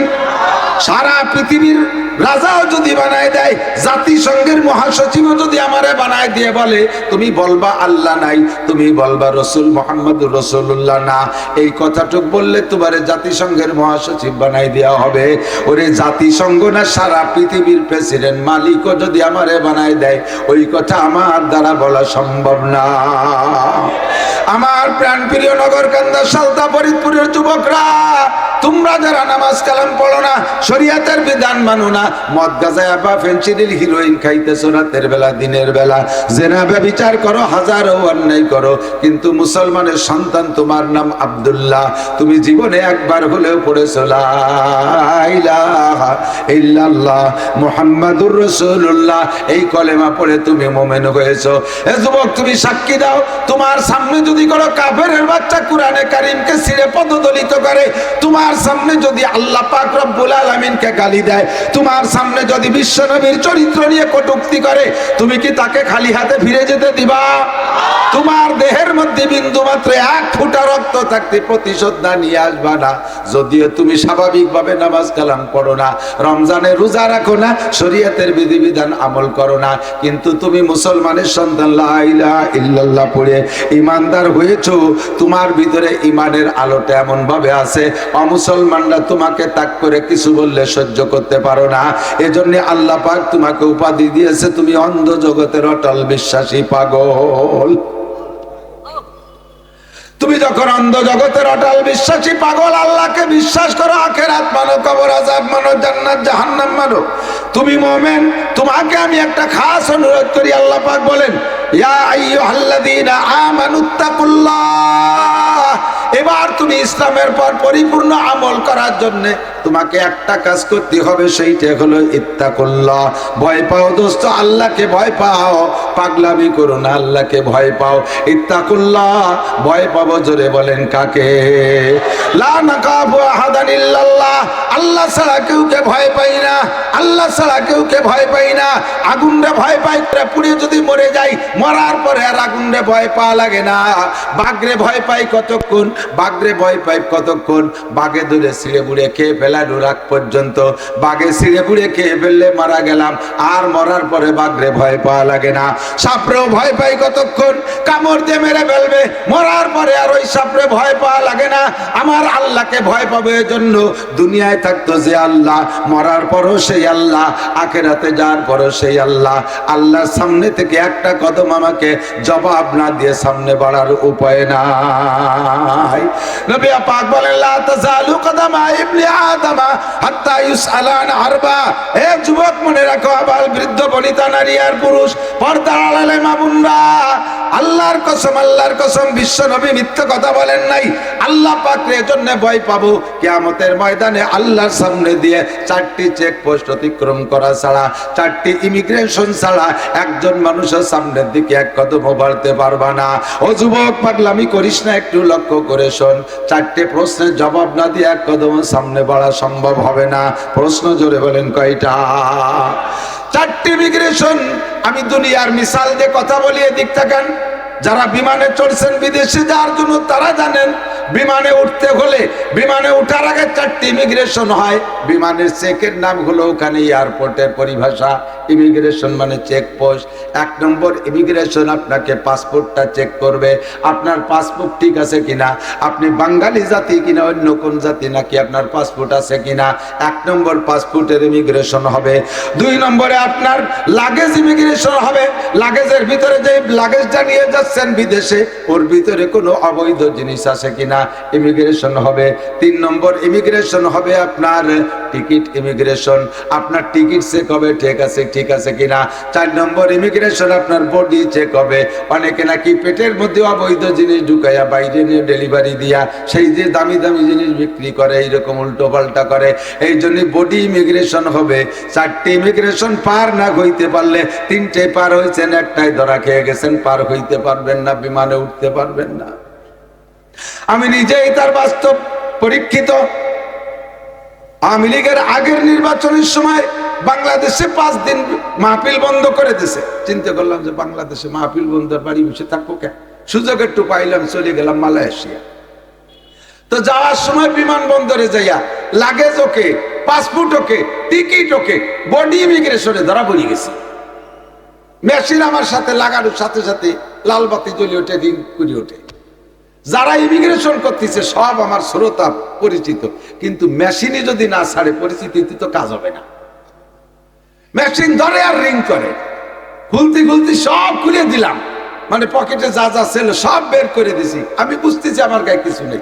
সারা পৃথিবীর রাজাও যদি বানায় দেয়, জাতিসংঘের মহাসচিবও যদি আমারে বানায় দিয়ে বলে তুমি বলবা আল্লাহ নাই, তুমি বলবা রসুল মুহাম্মদুর রাসূলুল্লাহ না, এই কথাটুক বললে তোমারে জাতিসংঘের মহাসচিব বানাই দেওয়া হবে। ওরে জাতিসংঘ না, সারা পৃথিবীর প্রেসিডেন্ট মালিকও যদি আমারে বানায় দেয়, ওই কথা আমার দ্বারা বলা সম্ভব না। আমার প্রাণপ্রিয় নগরকান্দা সালতা ফরিদপুরের যুবকরা, তোমরা যারা নামাজ কালাম পড়ো না, শরীয়তের বিধান মানো না, মদ গাঁজা বা ফেনসিডিল হিরোইন খাইতেছো রাতের বেলা, দিনের বেলা জেনা ব্যভিচার করো, হাজারো অন্যায় করো, কিন্তু মুসলমানের সন্তান, তোমার নাম আব্দুল্লাহ, তুমি জীবনে একবার হলেও পড়েছো লা ইলাহা ইল্লাল্লাহ মুহাম্মাদুর রাসূলুল্লাহ, এই কলেমা পড়ে তুমি মুমিন হয়েছো। এ যুবক, তুমি সাক্ষী দাও, তোমার সামনে যদি কোনো কাফেরের বাচ্চা কোরআনে কারীমকে ছিঁড়ে পদদলিত করে, তোমার সামনে যদি আল্লাহ পাক রব্বুল আলামিনকে গালি দেয়, তোমার সামনে যদি বিশ্বনবীর চরিত্র নিয়ে কটূক্তি করে, তুমি কি তাকে খালি হাতে ফিরে যেতে দিবা? তোমার দেহের মধ্যে বিন্দু মাত্র 1 ফোঁটা রক্ত থাকতে প্রতিশোধ না নিয়ে আসবা না। যদিও তুমি স্বাভাবিকভাবে নামাজ কালাম পড়ো না, রমজানে রোজা রাখো না, শরীয়তের বিধিবিধান আমল করো না, কিন্তু তুমি মুসলমানের সন্তান, লা ইলাহা ইল্লাল্লাহ পড়ে ইমানদার হয়েছো। তোমার ভিতরে ইমানের আলোটা এমন ভাবে আছে, অমুসলমানরা তোমাকে তাক করে কিছু বললে সহ্য করতে পারো না। এজন্য আল্লাহ পাক তোমাকে উপাধি দিয়েছে, তুমি অন্ধ জগতের অটল বিশ্বাসী পাগল। তুমি যখন অন্ধ জগতের অটল বিশ্বাসী পাগল, আল্লাহকে বিশ্বাস করো, আখিরাত মানো, কবর আযাব মানো, জান্নাত জাহান্নাম মানো, তুমি মুমিন। তোমাকে আমি একটা খাস অনুরোধ করি, আল্লাহ পাক বলেন, ইয়া আইয়ুহাল্লাযীনা আমানুত্তাকুল্লাহ। এবার তুমি ইসলামের পর পরিপূর্ণ আমল করার জন্য তোমাকে একটা কাজ করতে হবে, সেইটা হলো ইত্তাকুল্লাহ। ভয় পাও দোস্ত, আল্লাহকে ভয় পাও, পাগলামি করো না, আল্লাহকে ভয় পাও। ইত্তাকুল্লাহ, ভয় পাবো, জোরে বলেন কাকে? লা নাকাবু আহাদান ইল্লাল্লাহ, আল্লাহ ছাড়া কেউকে ভয় পাই না, আল্লাহ ছাড়া কেউকে ভয় পাই না। আগুনরে ভয় পাই, পুড়ে যদি মরে যাই, মরার পরে আর আগুনরে ভয় পাওয়া লাগে না। বাঘরে ভয় পাই কতক্ষণ, বাঘরে ভয় পাই কতক্ষণ, বাঘে ধরে ছিঁড়ে বুড়ে খেয়ে ফেলানোর আগ পর্যন্ত, বাঘে ছিঁড়ে বুড়ে খেয়ে ফেললে মারা গেলাম, আর মরার পরে বাঘরে ভয় পাওয়া লাগে না। সাপরেও ভয় পাই কতক্ষণ, কামড় দিয়ে মেরে ফেলবে, মরার পরে আর ওই সাপরে ভয় পাওয়া লাগে না। আমার আল্লাহকে ভয় পাবে, এজন্য দুনিয়ায় থাকতো যে আল্লাহ, মরার পরও সেই আল্লাহ, আখিরাতে যাওয়ার পরও সেই আল্লাহ। আল্লাহর সামনে থেকে একটা কদম আমাকে জবাব না দিয়ে সামনে বাড়ার উপায় নাই। নবী পাক বলেন লা তাযালু কদামা ইবনি আদম হাত্তা ইউসআলা আন আরবা। হে যুবক মনে রাখো, আবাল বৃদ্ধ বনিতা নারী আর পুরুষ, পর্দার আড়ালে মা বোনরা, আল্লাহর কসম, আল্লাহর কসম, বিশ্ব নবী মিথ্যা কথা বলেন নাই। আল্লাহ পাকের এজন্য ভয় পাবো কিয়ামতের ময়দানে আল্লাহর সামনে দিয়ে 4টি চেকপোস্ট অতিক্রম করা ছাড়া, 4টি ইমিগ্রেশন ছাড়া একজন মানুষের সামনের দিকে এক কদম বাড়তে পারবা না। ও যুবক, পাগলামি করিস না, একটু লক্ষ্য করে শোন। 4টে প্রশ্নের জবাব না দিয়ে এক কদম সামনে বাড়া সম্ভব হবে না। প্রশ্ন জোরে বলেন কয়টা? 4টি ইমিগ্রেশন। আমি দুনিয়ার মিসাল দিয়ে কথা বলি, এদিক থাকেন। যারা বিমানে চড়ছেন বিদেশে যাওয়ার জন্য তারা জানেন, বিমানে উঠতে হলে বিমানে উঠার আগে 4টি ইমিগ্রেশন হয়। বিমানের চেকের নাম হলো ওখানে এয়ারপোর্টের পরিভাষা। ইমিগ্রেশন মানে চেকপোস্ট। 1 নম্বর ইমিগ্রেশন আপনাকে পাসপোর্টটা চেক করবে, আপনার পাসপোর্ট ঠিক আছে কিনা, আপনি বাঙালি জাতি কিনা অন্য কোন জাতি, নাকি আপনার পাসপোর্ট আছে কিনা। 1 নম্বর পাসপোর্টের ইমিগ্রেশন হবে। 2 নম্বরে আপনার লাগেজ ইমিগ্রেশন হবে। লাগেজের ভিতরে যে লাগেজটা নিয়ে যাচ্ছেন বিদেশে, ওর ভিতরে কোনো অবৈধ জিনিস আছে কিনা, ইমিগ্রেশন হবে। 3 নম্বর ইমিগ্রেশন হবে আপনার টিকিট ইমিগ্রেশন। আপনার টিকিট চেক হবে, ঠিক আছে কিনা। 4 নম্বর ইমিগ্রেশন আপনার বডি চেক হবে। অনেকে নাকি পেটের মধ্যে অবৈধ জিনিস ঢুকাইয়া বাইরে নিয়ে ডেলিভারি দিয়া সেই যে দামি দামি জিনিস বিক্রি করে, এইরকম উল্টো পাল্টা করে। এই জন্য বডি ইমিগ্রেশন হবে। 4টি ইমিগ্রেশন পার না হইতে পারলে, 3টে পার হয়েছেন, একটাই ধরা খেয়ে গেছেন, পার হইতে পারবেন না, বিমানে উঠতে পারবেন না। আমি নিজেই তার বাস্তব পরীক্ষিত। আওয়ামী লীগের আগের নির্বাচনের সময় বাংলাদেশে 5 দিন মাহফিল বন্ধ করে দিয়েছে। চিন্তা করলাম যে বাংলাদেশে মাহফিল বন্ধ, বাড়ি বসে থাকবো কেন, সুযোগ একটু পাইলাম, চলে গেলাম মালয়েশিয়া। তো যাওয়ার সময় বিমানবন্দরে যাইয়া লাগেজ ওকে, পাসপোর্ট ওকে, টিকিট ওকে, বডি ইমিগ্রেশনে ধরা পড়ে গেছি। মেশিন আমার সাথে লাগানোর সাথে সাথে লাল বাতি জ্বলে ওঠে, রিং করে ওঠে। যারা ইমিগ্রেশন করতেছে সব আমার শ্রোতা পরিচিত, কিন্তু মেশিনে যদি না ছাড়ে পরিচিতি তো কাজ হবে না। মেশিন ধরে আর রিং করে, খুলতে খুলতে সব খুলে দিলাম, মানে পকেটে যা যা ছিল সব বের করে দিছি। আমি বুঝতেছি আমার গায়ে কিছু নেই,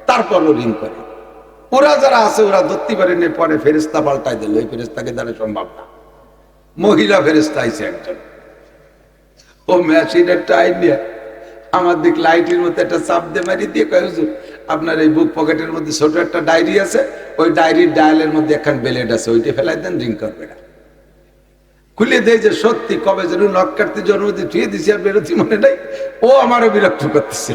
তারপরও রিং করে। ওরা যারা আছে ওরা ধরতে পারেনি, পরে ফেরেস্তা পাল্টাই দিল। ওই ফেরেস্তাকে দ্বারা সম্ভব না। মহিলা ফেরেস্তা আইছে একজন, ও মেশিনের টাইম নিয়ে আমার দিক লাইটের মধ্যে একটা চাপ দিয়ে মারি দিয়ে কয়, হুজুর আপনার এই বুক পকেটের মধ্যে ছোট একটা ডায়েরি আছে, ওই ডায়েরির ডায়ালের মধ্যে একখান বেলেট আছে, ওইটা ফেলাই দেন, রিং করবে না। খুলে দেয় যে সত্যি কবে যেন নখ কাটতে জন্মদিন ধুয়ে দিছি আর বেরোতে মনে নাই। ও আমারও বিরক্ত করতেছে।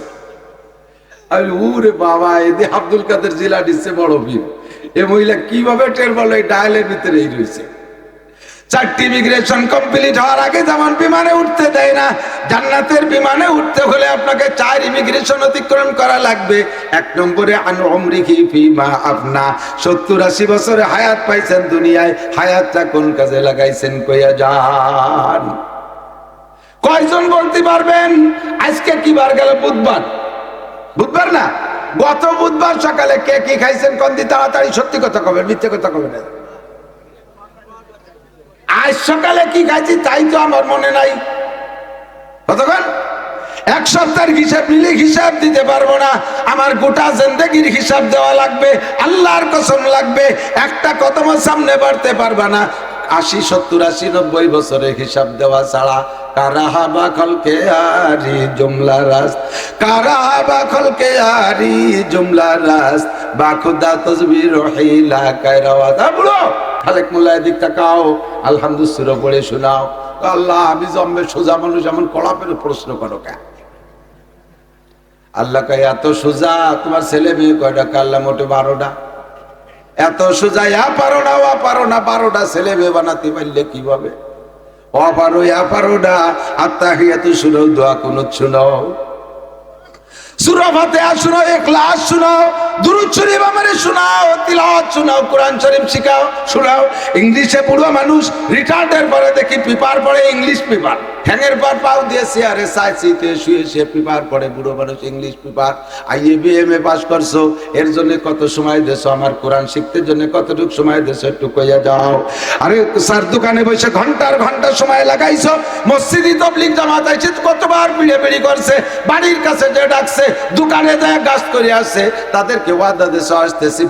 আমি উরে বাবা, এদি আব্দুল কাদের জিলানী সে বড় বীর। এ মহিলা কিভাবে টের বলো এই ডায়ালের ভিতরেই রয়েছে। 4টি ইমিগ্রেশন কমপ্লিট হওয়ার আগে যেমন বিমানে উঠতে দেয় না, জান্নাতের বিমানে উঠতে হলে আপনাকে 4 ইমিগ্রেশন অতিক্রম করা লাগবে। 1 নম্বরে আন উমরিহি ফিমা আফনা, 70-80 বছরে হায়াত পাইছেন দুনিয়ায়, হায়াতটা কোন কাজে লাগাইছেন কইয়া যান। কয়জন বলতে পারবেন আজকে কি বার গেল? বুধবার। বুধবার না, গত বুধবার সকালে কে কি খাইছেন কোন দিন? তাড়াতাড়ি সত্যি কথা কবেন, মিথ্যে কথা কবেন না। আজ সকালে কি খাইছি তাই তো আমার মনে নাই। কতক্ষণ? 1 সপ্তাহের হিসাব নিলে হিসাব দিতে পারবো না। আমার গোটা জিন্দেগির হিসাব দেওয়া লাগবে, আল্লাহর কসম লাগবে। একটা কদম সামনে বাড়তে পারবা না। 80, 70, 80, 90 বছরের হিসাব দেওয়া ছাড়া। কারাহাবা খলকে আরি জুমলা রাস, কারাহাবা খলকে আরি জুমলা রাস, বাখুদা তসবির রহিলা কায়রাওয়াত। বুড়ো খালেক মোল্লা এদিক তাকাও, আলহামদুলিল্লাহ পড়ে শোনাও। আল্লাহ আমি জম্মে সোজা মানুষ, এমন কলাপের প্রশ্ন করো কেন? আল্লাহ কয় এত সোজা, তোমার ছেলে মেয়ে কয়টা? আল্লাহ মোটে 12টা। এত সোজা, পারো না, 12টা ছেলে মেয়ে বানাতে পারলে কিভাবে? অপারো, পারো না। আত্তাহিয়াতু শুনো, দোয়া কুনুত শুনো। সূরা ফাতিহা শোনাও, ইখলাস শোনাও, দুরূদ শরীফ আমারে শোনাও, তিলাওয়াত শোনাও, কোরআন শরীফ শিখাও, শোনাও। ইংলিশে বুড়ো মানুষ রিটায়ার্ডের পরে দেখি পেপার পড়ে, ইংলিশ পেপার ঠ্যাঙের পর পাও দিয়ে চেয়ারে সাইতে শুয়ে সে পেপার পড়ে। বুড়ো মানুষ ইংলিশ পেপার। IABM পাস করছো, এর জন্য কত সময় দেছো? আমার কোরআন শিখতে জন্য কতটুকু সময় দেছো একটু কইয়া যাও। আরে স্যার দোকানে বসে ঘন্টার ঘন্টা সময় লাগাইছো, মসজিদি তবলিগ জামাত আইছে কতবার পিড়ে করছে, বাড়ির কাছে যে ডাকছে, দোকানে যায় গাছ করে আসছে, তাদেরকে ওয়াদা দেশে আসতেছি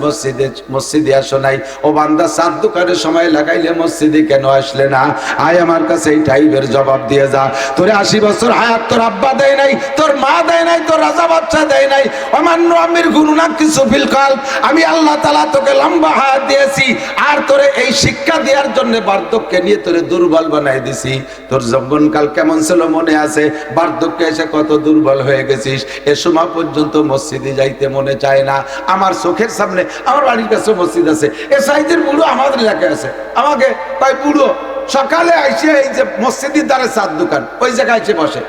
মসজিদে আসো নাই। ও বান্দা, সাত দোকানে সময় লাগাইলে মসজিদে কেন আসলে না? আয় আমার কাছে এই টাইপের জবাব দিয়ে যা। তোরে 80 বছর হায়াত তোর আব্বা দেয় নাই, তোর মা দেয় নাই, তোর রাজা বাচ্চা দেয় নাই। অমান্য আমির গুরুনা কিছু ফিলকাল, আমি আল্লাহ তাআলা তোকে লম্বা হায়াত দিয়েছি, আর তোরে এই শিক্ষা দেওয়ার জন্য বার্ধক্যে নিয়ে তোরে দুর্বল বানাই দিছি। তোর যৌবনকাল কেমন ছিল মনে আছে? বার্ধক্যে এসে কত দুর্বল হয়ে গেছিস। এ সময় পর্যন্ত মসজিদে যাইতে মনে চায় না। আমার চোখের সামনে, আমার বাড়ির কাছে মসজিদ আছে, এ সাইদের বুড়ো আমাদের এলাকায় আছে। আমাকে কয় বুড়ো সকালে আইসে এই যে মসজিদের দ্বারে চার দোকান, ওই জায়গায় এসে বসে,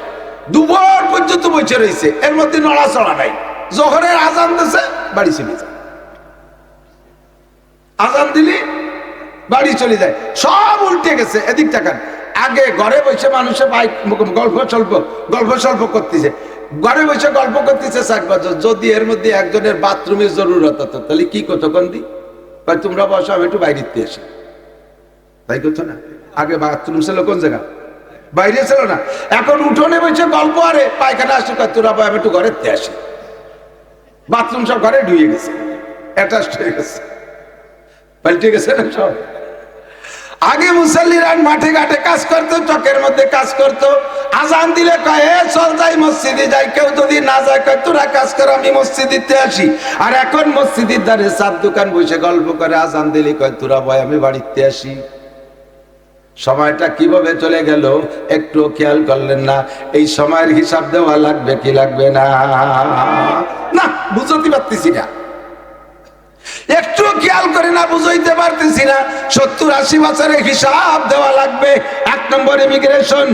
দুপুর পর্যন্ত বসে রয়েছে, এর মধ্যে নড়াচড়া নাই। জোহরের আজান দিছে, বাড়ি চলে যায়। আজান দিলি বাড়ি চলে যায়। সব উল্টে গেছে। এদিক তাকান, আগে ঘরে বসে মানুষের গল্প সল্প করতেছে, ঘরে বসে গল্প করতেছে 60 বছর। যদি এর মধ্যে একজনের বাথরুমের জরুরত হতো, তাহলে কি করতো? কোন দি তোমরা বসো, আমি একটু বাইরে আসি, তাই করতো না? আগে বাথরুম ছিল কোন জায়গা? বাইরে ছিল না। এখন উঠোনে বসে গল্প, আরে পায়খানা আসছে, তোরা আমি একটু ঘরে আসি। বাথরুম সব ঘরে ঢুয়ে গেছে, অ্যাটাচ হয়ে গেছে, পাল্টে গেছে না সব। আগে মুসল্লিরা মাঠে ঘাটে কাজ করতো, চকের মধ্যে কাজ করতো। আজান দিলে কয় এ চল যাই মসজিদে যাই, কেউ যদি না যায় কয় তোরা কাজ কর, আমি মসজিদে আসি। আর এখন মসজিদের দ্বারে চার দোকান বসে গল্প করে, আজান দিলে কয় তোরা বয় আমি বাড়িতে আসি। সময়টা কিভাবে চলে গেল একটু খেয়াল করলেন না? এই সময়ের হিসাব দেওয়া লাগবে কি লাগবে না? না বুঝতে পারতেছি না, একটু খেয়াল করে না, বুঝাইতে পারতেছি না। 70-80 বছরের হিসাব দেওয়া লাগবে। 1 নম্বর ইমিগ্রেশন।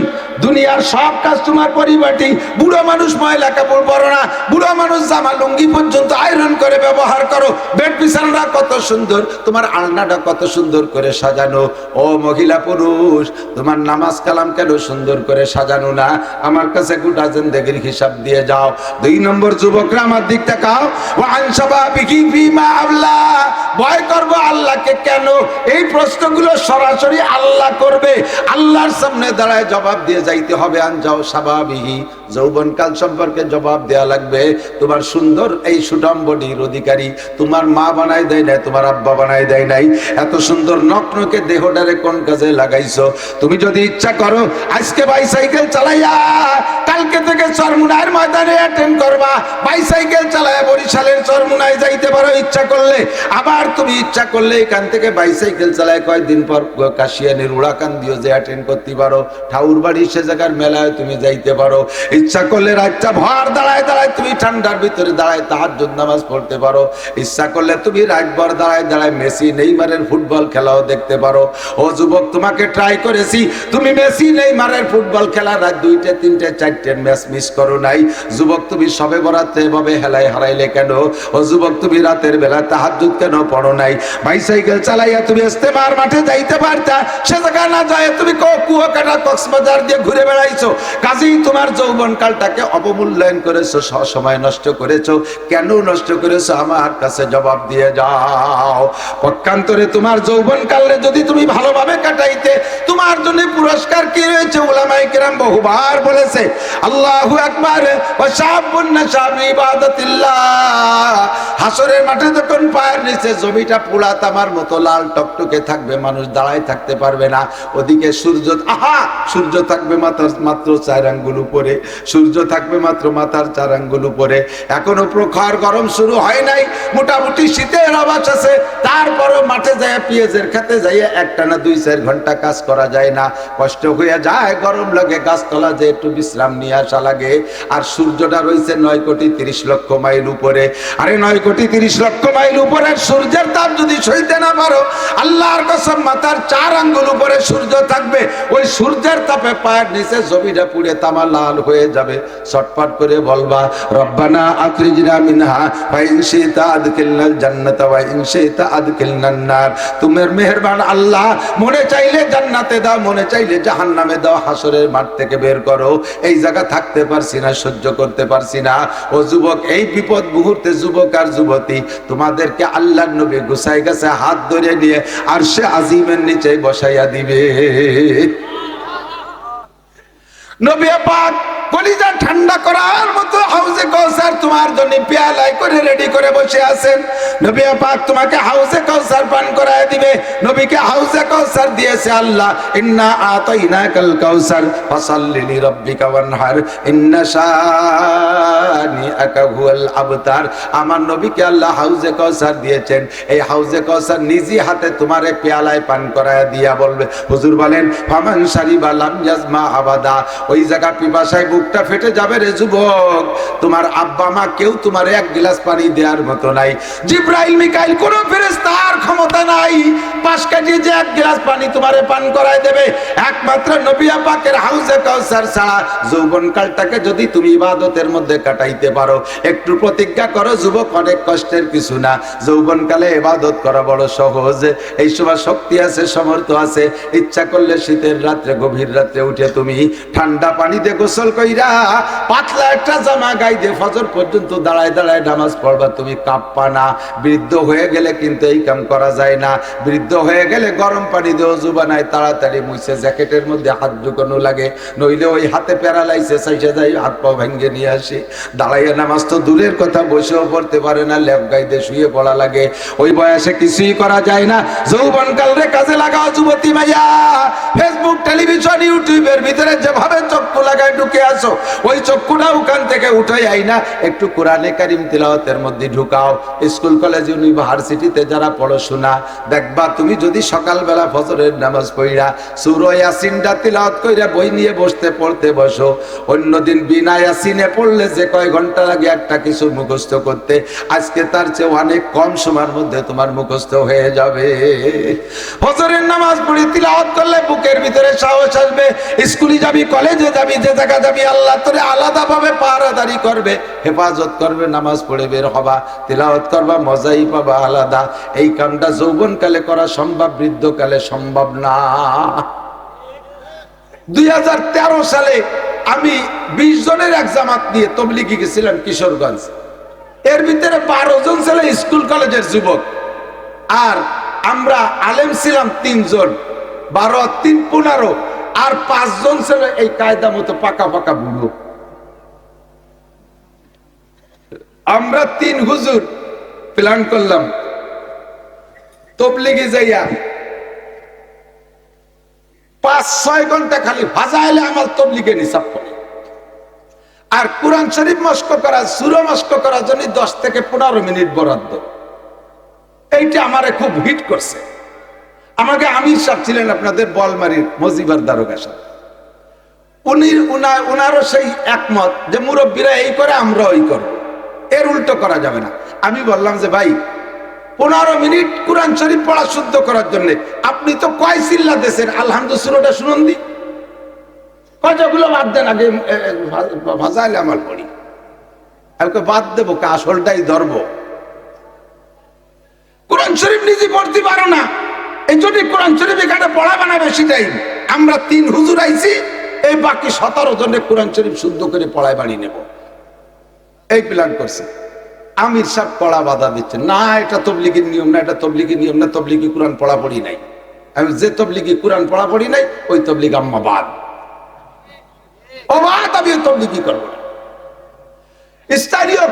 দুনিয়ার সব কাজ তোমার পরিপাটি। বুড়ো মানুষ ময়লা কাপড় পরো না, বুড়ো মানুষ জামা লুঙ্গি পর্যন্ত আয়রন করে ব্যবহার করো। বেড বিছানাটা কত সুন্দর, তোমার আলনাটা কত সুন্দর করে সাজানো। ও মহিলা পুরুষ, তোমার নামাজ কালাম কেন সুন্দর করে সাজানো না? আমার কাছে গোটা জিন্দেগির হিসাব দিয়ে যাও। 2 নম্বর যুবকরা আমার দিক তাকাও। ওয়ান শাবাবিহি ফিমা আবলা, ভয় করবো আল্লাহকে কেন? এই প্রশ্নগুলো সরাসরি আল্লাহ করবে। আল্লাহর সামনে দাঁড়ায় জবাব দিয়ে যাইতে হবে। আনজাও স্বাভাবিক যৌবনকাল সম্পর্কে জবাব দেয়া লাগবে। তোমার সুন্দর এই সুঠাম বডির অধিকারী তোমার মা বানাই দেয় নাই, তোমার আব্বা বানাই দেয় নাই। এত সুন্দর নকনকে দেহটারে কোন কাজে লাগাইছো? তুমি যদি ইচ্ছা করো আজকে বাইসাইকেল চালাইয়া কালকে থেকে চরমুনার ময়দানে অ্যাটেন্ড করবা, বাইসাইকেল চালাইয়া বরিশালের চরমুনায় যাইতে পারো ইচ্ছা করলে। আবার তুমি ইচ্ছা করলে এখান থেকে বাইসাইকেল চালায় কয়েকদিন পর কাশিয়ানির উড়াকান দিও যে অ্যাটেন্ড করতে পারো। ঠাউর বাড়ি সে জায়গার মেলায় তুমি যাইতে পারো। ইচ্ছা করলে রাতটা ভর দাঁড়ায় দাঁড়ায় তুমি ঠান্ডার ভিতরে দাঁড়ায় তাহাজ্জুদ নামাজ পড়তে পারো। ইচ্ছা করলে তুমি রাতভর দাঁড়ায় দাঁড়ায় মেসি নেইমারের ফুটবল খেলাও দেখতে পারো। ও যুবক, তোমাকে ট্রাই করেছি, তুমি মেসি নেইমারের ফুটবল খেলা রাত 2টে 3টে 4টে ম্যাচ মিস করো নাই। যুবক, তুমি সবে বরাতে এভাবে হেলায় হারাইলে কেন? ও যুবক, তুমি রাতের বেলা তাহাজ্জুদ কেন পড়ো নাই? বাইসাইকেল চালাইয়া তুমি ইস্তেমার মাঠে যাইতে পারতা, সে জায়গা না যায় তুমি কুয়াকাটা কক্সবাজার দিয়ে ঘুরে বেড়াইছো। কাজেই তোমার যৌবনকালটাকে অবমূল্যায়ন করেছো, সময় নষ্ট করেছো। কেন নষ্ট করেছো আমার কাছে জবাব দিয়ে যাও। পক্ষান্তরে তোমার যৌবনকালে যদি তুমি ভালোভাবে কাটাইতে, তোমার জন্য পুরস্কার কি রয়েছে? উলামায়ে কেরাম বহুবার বলেছে, আল্লাহু আকবার ওয়া শাবুন নাশা ফি ইবাদাতিল্লাহ। হাসরের মাঠে যখন পায়ের নিচে জমিটা পোড়া তামার মতো লাল টকটকে থাকবে, মানুষ দাঁড়ায় থাকতে পারবে না। ওদিকে সূর্য, সূর্য থাকবে মাত্র 4 আঙ্গুল উপরে, সূর্য থাকবে মাত্র মাথার 4 আঙ্গুল উপরে। এখনো প্রখর গরম শুরু হয় নাই, মোটামুটি শীতের আভাস আছে। তারপরও মাঠে যায় পেঁয়াজের খেতে যাইয়ে একটানা 2-4 ঘন্টা কাজ করা যায় না, কষ্ট হয়ে যায়, গরম লাগে, গাছতলা যে একটু বিশ্রাম নিয়ে আসা লাগে। আর সূর্যটা রয়েছে 9 কোটি 30 লক্ষ মাইল উপরে। আরে 9 কোটি 30 লক্ষ মাইল উপরে সূর্যের তাপ যদি সইতে না পারো, আল্লাহর কসম মাথার 4 আঙ্গুল উপরে সূর্য থাকবে, ওই সূর্যের তাপে পায়ের নিচে জমিটা পুড়ে তামা লাল হয়ে যাবে, ছটফট করে বলবা রব্বানা আখরিজনা মিনহা ওয়া ইন শি'তা আদখিলনাল জান্নাতা ওয়া ইন শি'তা আদখিলনান নার। তোমার মেহেরবান আল্লাহ, মনে চাইলে জান্নাতে দাও, মনে চাইলে জাহান্নামে দাও, হাসরের মাঠ থেকে বের করো। এই জায়গা থাকতে পারছি না, সহ্য করতে পারছি না। ও যুবক, এই বিপদ মুহূর্তে যুবক আর যুবতী, তোমাদেরকে আল্লাহর নবী গুছাই গেছে হাত ধরে নিয়ে আরশে আজিমের নিচে বসাইয়া দিবে। নবী পাক কলিজা ঠান্ডা করার মতো হাউজে কাউসার তোমার জন্য পেয়ালায় করে রেডি করে বসে আছেন। নবী পাক তোমাকে হাউজে কাউসার পান করায় দিবে। নবীকে হাউজে কাউসার দিয়েছে আল্লাহ, ইন্না আতাইনাকাল কাউসার ফাসাল্লি লিরাব্বিকা ওয়ানহার ইন্না শানিআকা হুয়াল আবতার। আমার নবীকে আল্লাহ হাউজে কাউসার দিয়েছেন। এই হাউজে কাউসার নিজি হাতে তোমারে পেয়ালায় পান করায় দিয়া বলবে, হুজুর বলেন ফামান শারিবা লাম ইয়াজমা আবাদা। ওই জায়গা পিপাসায় বুকটা ফেটে যাবে রে যুবক। তোমার আব্বা মা কেউ তোমার এক গ্লাস পানি দেওয়ার মতো নাই। জিব্রাইল মিকাইল কোন ফেরেশতার ক্ষমতা নাই পাশ কাটিয়ে যে এক গ্লাস পানি তোমারে পান করায় দেবে। একমাত্র নবী পাকের হাউজে কাউসার ছাড়া যৌবনকালটাকে যদি তুমি ইবাদতের মধ্যে কাটাইতে পারো, একটু প্রতিজ্ঞা করো যুবক, অনেক কষ্টের কিছু না। যৌবনকালে ইবাদত করা বড় সহজ। এই সময় শক্তি আছে, সমর্থ আছে। ইচ্ছা করলে শীতের রাত্রে, গভীর রাত্রে উঠে তুমি ঠান্ডা পানিতে গোসল কইরা পাতলা একটা জামা গায়ে দিয়ে ফজর পর্যন্ত দাঁড়ায় দাঁড়ায় নামাজ পড়বা, তুমি কাঁপবা না। বৃদ্ধ হয়ে গেলে কিন্তু এই কাম করা যায় না। বৃদ্ধ হয়ে গেলে গরম পানি দিয়ে ওযু বানায়, তাড়াতাড়ি মুছে জ্যাকেটের মধ্যে হাত ঢুকানো লাগে, নইলে ওই হাতে প্যারালাইসিস এসে যায়, হাত পা ভেঙে নিয়ে আসে। দাঁড়াইয়া নামাজ তো দূরের কথা, বসেও পড়তে পারে না, ল্যাপ গায়ে দিয়ে শুয়ে পড়া লাগে। ওই বয়সে কিছুই করা যায় না। যৌবনকাল রে কাজে লাগাও যুবতী মাইয়া। ফেসবুক, টেলিভিশন, ইউটিউবের ভিতরে যেভাবে চক্ষু লাগায় ঢুকে আসো, ওই চক্ষুটা ওখান থেকে উঠাই আই না, একটু কোরআনে কারিম তিলাওয়াতের মধ্যে ঢুকাও। স্কুল কলেজ ইউনিভার্সিটিতে যারা পড়াশোনা, দেখবা তুমি যদি সকালবেলা ফজরের নামাজ পড়া সূরা ইয়াসিনটা তিলাওয়াত কইরা বই নিয়ে বসতে পড়তে বসো, অন্যদিন বিনা ইয়াসিনে পড়লে যে কয় ঘন্টা লাগে একটা কিছু মুখস্থ করতে, আজকে তার চেয়ে অনেক কম সময়ের মধ্যে তোমার মুখস্থ হয়ে যাবে। ফজরের নামাজ পড়ে তিলাওয়াত করলে বুকের ভিতরে সাহস আসবে। স্কুলে যাবি, কলেজে যাবি, যে জায়গা যাবি, আল্লাহ তোরে আলাদাভাবে পাহারাদারি করবে, হেফাজত করবে। নামাজ পড়ে বের হবা, তিলাওয়াত করবা, মজাই পাবা আলাদা। এই কামটা যৌবনকালে করা সম্ভব, বৃদ্ধকালে সম্ভব না। 2013 সালে আমি 20 জনের এক জামাত নিয়ে তবলিগে গেছিলাম কিশোরগঞ্জ। এর ভিতরে 12 জন ছেলে স্কুল কলেজের যুবক, আর আমরা আলেম ছিলাম 3 জন, 12 আর 3 15, আর 5 জন ছেলে এই কায়দা মতো পাকা পাকা বুড়ো। আমরা 3 হুজুর প্ল্যান করলাম তবলিগে যাইয়া 5-6 ঘন্টা খালি ফাজাইলে আমার তবলিগে নিসাব পড়ে, আর কোরআন শরীফ মস্ক করা, সূরা মস্ক করার জন্য 10 থেকে 15 মিনিট বরাদ্দ। এইটা আমারে খুব হিট করছে। আমাকে আমির সাহেব ছিলেন আপনাদের বলমারির মজিবার দারোগা সাহেব, উনারও সেই একমত যে মুরব্বীরা এই করে, আমরা ওই করব, এর উল্টো করা যাবে না। আমি বললাম যে ভাই 15 মিনিট কোরআন শরীফ পড়া শুদ্ধ করার জন্য আপনি তো কয় চিল্লা দেশের আলহামদুলিল্লাহটা শুনুন দি, কয়টাগুলো বাদ দেন, আগে ভাজাইলে আমার পড়ি। আমি বাদ দেবো, আসলটাই ধরবো। কোরআন শরীফ নিজে পড়তে পারো না, এই জন্য কোরআন শরীফ এখানে পড়াবে না বেশি টাইম। আমরা 3 হুজুর আইছি, এই বাকি 17 জনের কোরআন শরীফ শুদ্ধ করে পড়ায় বাড়ি নেব, এই প্ল্যান করছে। আমির সাহেব পড়া বাধা দিচ্ছে, না এটা তবলিগির নিয়ম না, এটা তবলিগির নিয়ম না, তবলিগি কোরআন পড়া পড়ি নাই। আমি যে তবলিগি কোরআন পড়া পড়ি নাই, ওই তবলিগ আম্মা বাদ, ও বাদ, আমি ওই তবলিগি করবো না। স্থানীয়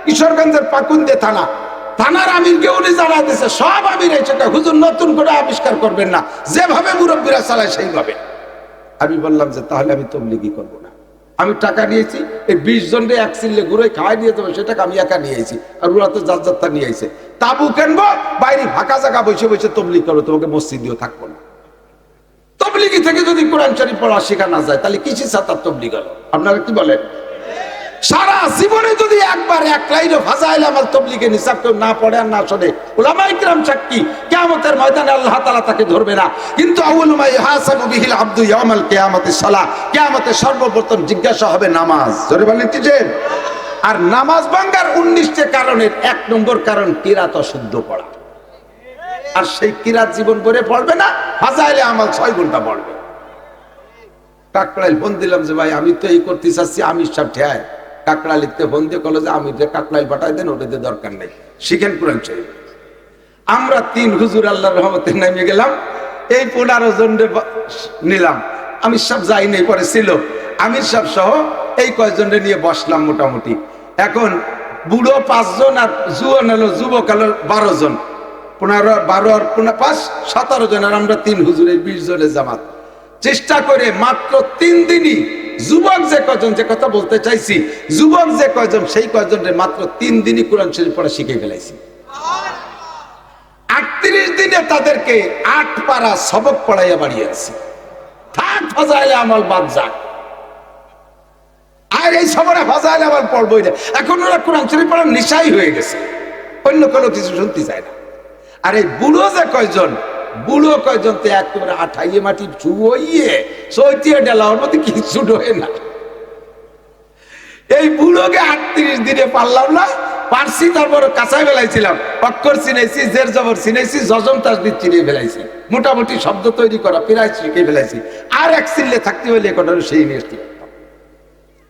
কিশোরগঞ্জের পাকুন্দে থানার আমিরকে উনি জানা দিয়েছে, সব আমির এসে হুজুর নতুন করে আবিষ্কার করবেন না, যেভাবে মুরব্বীরা চালায় সেইভাবে। আমি বললাম যে তাহলে আমি তবলিগি করবো না। আমি টাকা নিয়েছি, এই 20 জনকে এক চিল্লে ঘুরে খাওয়াই নিয়ে যাবো, সেটাকে আমি একা নিয়েছি, আর ওরা তো যাত্রা নিয়ে আইছে। তাবু কেনবো, বাইরে ফাঁকা জায়গা বসে বসে তবলিগ করবো, তোমাকে মসজিদেও থাকবো না। তবলিগি থেকে যদি কোরআন শরীফ পড়া শেখা না যায়, তাহলে কিসের সাথে তবলিগ হলো? আপনারা কি বলেন? সারা জীবনে যদি একবার এক লাইনে ফাজাইল আমাল তবলিগে নিসাব কেউ না পড়ে আর না শোনে, উলামায়ে কিরাম সাক্ষী, কিয়ামতের ময়দানে আল্লাহ তাআলা তাকে ধরবে না। কিন্তু আউয়ালু মা ইহাসাবু বিহিল আবদু ইয়াউমাল কিয়ামাতিস সালাহ, কিয়ামতে সর্বপ্রথম জিজ্ঞাসা হবে নামাজ। জোরে বলেন কি যে? আর নামাজ ভাঙার 19টা কারণের 1 নম্বর কারণ কিরাত অশুদ্ধ পড়া। আর সেই কিরাত জীবন ভরে পড়বে না, ফাজাইলে আমাল 6 ঘন্টা পড়বে। কাকড়াইল ফোন দিলাম যে ভাই আমি তো এই করতে চাচ্ছি, আমি সব ঠেয়ায় কাকড়া লিখতে ফোন দিয়ে কল যে আমি যে কাকড়াইল পাঠাই দেন, ওটাতে দরকার নেই, শিখেন কোরআন শরীফ। আমরা 3 হুজুর আল্লাহর রহমতে নেমে গেলাম, এই 15 জন নিলাম। আমি সব যাই নেই, পরে ছিল আমির সব সহ এই কয়েকজনরে নিয়ে বসলাম মোটামুটি। এখন বুড়ো 5 জন আর জুয়ান হলো, যুবক হলো 12 জন, 15 12 আর 5 17 জন, আর আমরা 3 হুজুরের 20 জনের জামাত। চেষ্টা করে মাত্র 3 দিনই যুবক যে কয়জন, যে কথা বলতে চাইছি, যুবক যে কয়জন সেই কয়জনের মাত্র 3 দিনই কোরআন শরীফ পড়া শিখে ফেলাইছি। 38 দিনে তাদেরকে 8 পারা সবক পড়াইয়া বাড়িয়েছি। থাক ফাজাইলে আমল বাদ যাক, আর এই সময় ফাজাইলে আমল পড়বই না। এখন ওরা কোরআন শরীফ পড়ার নেশাই হয়ে গেছে, অন্য কোনো কিছু শুনতে চায় না। আর এই বুড়ো যে কয়জন, বুড়ো কয়জন তো একেবারে আঠাইয়ে মাটি চুইয়ে সইতিয়ে ডেলা, ওর মধ্যে কিছু ঢোকে না। এই বুড়োকে 38 দিনে পারলাম না, পারছি। তারপর কাঁচাই ফেলাইছিলাম, অক্ষর চিনেছি, জের জবর চিনেছি, জজম তাসদিদ চিনিয়ে ফেলাইছি, মোটামুটি শব্দ তৈরি করা প্রায় শিখে ফেলাইছি। আর এক চিল্লে থাকতে হলে এখন সেই নিয়ে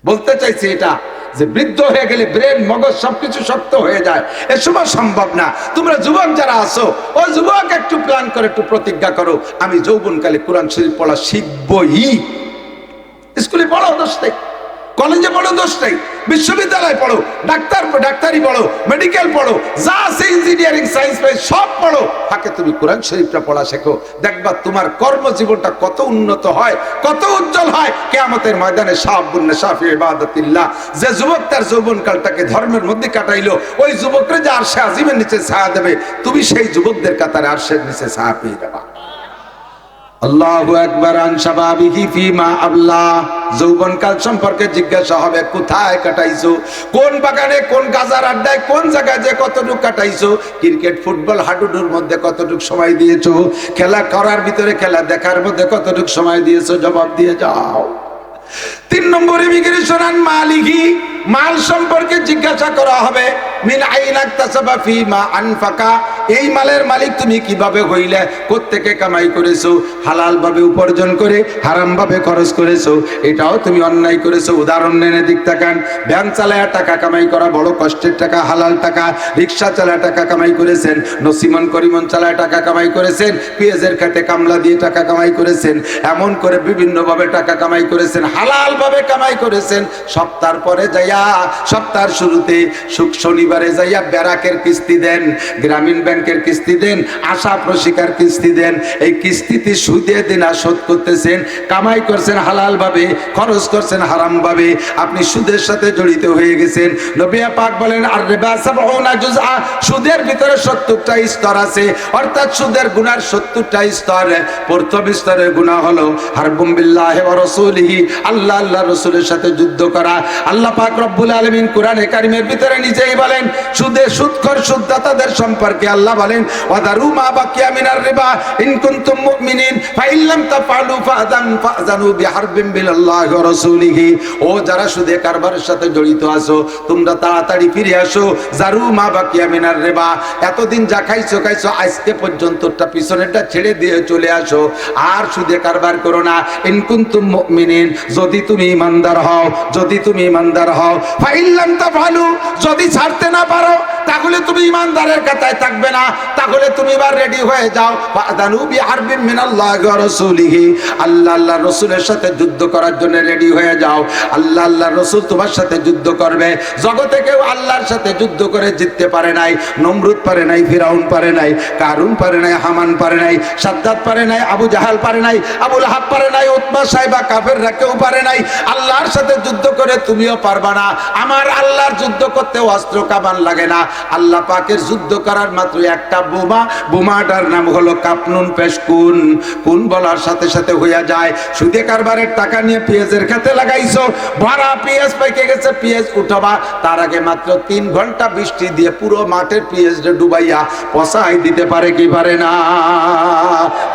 বলতে চাইছি এটা যে বৃদ্ধ হয়ে গেলে ব্রেন মগজ সবকিছু শক্ত হয়ে যায়, এ সময় সম্ভব না। তোমরা যুবক যারা আছো, ও যুবক একটু প্ল্যান করে, একটু প্রতিজ্ঞা করো, আমি যৌবনকালে কোরআন শরীফ পড়া শিখবই। স্কুলে পড়ো দোষ নেই, কলেজে পড়ো দোষ নেই, বিশ্ববিদ্যালয়ে পড়ো, ডাক্তারি পড়ো, মেডিকেল পড়ো, যা আছে ইঞ্জিনিয়ারিং সায়েন্স সব পড়ো, ফাঁকে তুমি কোরআন শরীফটা পড়া শেখো। দেখবা তোমার কর্মজীবনটা কত উন্নত হয়, কত উজ্জ্বল হয় কিয়ামতের ময়দানে। শাবুন নাশা ফি ইবাদাতিল্লাহ, যে যুবক তার যৌবনকালটাকে ধর্মের মধ্যে কাটাইলো, ওই যুবকরা যে আরশে আজিমের নিচে ছায়া দেবে, তুমি সেই যুবকদের কাতারে আরশের নিচে ছায়া পেয়ে যাবা। আল্লাহু আকবার। আন শাবাবিহি ফিমা আবলা, যৌবনকাল সম্পর্কে জিজ্ঞাসা হবে, কোথায় কাটাইছো, কোন বাগানে, কোন গাজার আড্ডায়, কোন জায়গায় যে কতটুকু কাটাইছো, ক্রিকেট ফুটবল হাডুডুর মধ্যে কতটুকু সময় দিয়েছো, খেলা করার ভিতরে খেলা দেখার মধ্যে কতটুকু সময় দিয়েছো, জবাব দিয়ে যাও। 3 নম্বর ইমিগ্রেশন আন মালিহি, মাল সম্পর্কে জিজ্ঞাসা করা হবে, মিন আইনা ইকতাসাবা ফিমা আনফাকা, এই মালের মালিক তুমি কিভাবে হইলে, কোত্থেকে কামাই করেছো, হালাল ভাবে উপার্জন করে হারাম ভাবে খরচ করেছো, এটাও তুমি অন্যায় করেছো। উদাহরণ নেন, দিক তাকান। ভ্যান চালায়া টাকা কামাই করা বড় কষ্টের টাকা, হালাল টাকা। রিক্সা চালায় টাকা কামাই করেছেন, নসিমন করিমন চালায় টাকা কামাই করেছেন, পেঁয়াজের খেতে কামলা দিয়ে টাকা কামাই করেছেন, এমন করে বিভিন্ন ভাবে টাকা কামাই করেছেন, হালাল ভাবে কামাই করেছেন। সপ্তাহের পরে যাইয়া, সপ্তাহের শুরুতে শনিবারে যাইয়া ব্যারাকের কিস্তি দেন, গ্রামীণ ব্যাংকের কিস্তি দেন, আশা প্রশিকার কিস্তি দেন। এই কিস্তিতে সুদে দিন আর শোধ করতেছেন, কামাই করছেন হালাল ভাবে, খরচ করছেন হারাম ভাবে, আপনি সুদের সাথে জড়িত হয়ে গেছেন। নবী পাক বলেন, আর রিবা সাবউনা জুজআ, সুদের ভিতরে 70টা স্তর আছে, অর্থাৎ সুদের গুনার 70টা স্তর। প্রথম স্তরের গুনাহ হলো হারবুম বিল্লাহি ওয়া রাসূলিহি, আল্লাহ রাসূলের সাথে যুদ্ধ করা। আল্লাহ পাক রব্বুল আলামিন কোরআনে কারীমের ভিতরে নিজেই বলেন, সুদখোর সুদদাতাদের সম্পর্কে আল্লাহ বলেন, ওয়াদারু মা বাকিয়া মিনার রিবা ইন কুনতুম মুমিনিন ফাইন লাম তাফআলু ফাযানু বিহারবিন বিল্লাহি ওয়া রাসূলিহি। ও যারা সুদে কারবারের সাথে জড়িত আছো, তোমরা তাড়াতাড়ি ফিরে আসো। জারু মা বাকিয়া মিনার রিবা, এতদিন যা খাইছো আজকে পর্যন্তটা পিছনেরটা ছেড়ে দিয়ে চলে আসো, আর সুদে কারবার করো না। ইন কুনতুম মুমিনিন, যদি তুমি ঈমানদার হও, যদি তুমি ঈমানদার হও। ফাইন লাম তাফআলু, যদি ছাড়তে না পারো তাহলে তুমি ঈমানদারের কাতায় থাকবে না, তাহলে তুমি এবার রেডি হয়ে যাও। ফাযানু বিহারবিন মিনাল্লাহি ওয়া রাসূলিহি, আল্লাহ রাসূলের সাথে যুদ্ধ করার জন্য রেডি হয়ে যাও। আল্লাহ রাসূল তোমার সাথে যুদ্ধ করবে। জগতে কেউ আল্লাহর সাথে যুদ্ধ করে জিততে পারে নাই। নমরুদ পারে নাই, ফিরাউন পারে নাই, কারুন পারে নাই, হামান পারে নাই, সাদ্দাত পারে নাই, আবু জাহাল পারে নাই, আবু লাহাব পারে নাই, উতবা সাইবা কাফেররা কেউ পারে নাই। আল্লাহর সাথে যুদ্ধ করে তুমিও পারবা না। আমার আল্লাহর যুদ্ধ করতে অস্ত্র কামান লাগে না। আল্লাহ পাকের যুদ্ধ করার মাত্র একটা বোমা, বোমাটার নাম হলো কাপনুন পেশকুন। কোন বলার সাথে সাথে হইয়া যায়। সুদে কারবারের টাকা নিয়ে পেঁয়াজের খেতে লাগাইছো, ভরা পেঁয়াজ পাইকে গেছে, পেঁয়াজ উঠাবা তার আগে মাত্র 3 ঘন্টা বৃষ্টি দিয়ে পুরো মাঠের পেঁয়াজটা ডুবাইয়া পচাই দিতে পারে কি পারে না?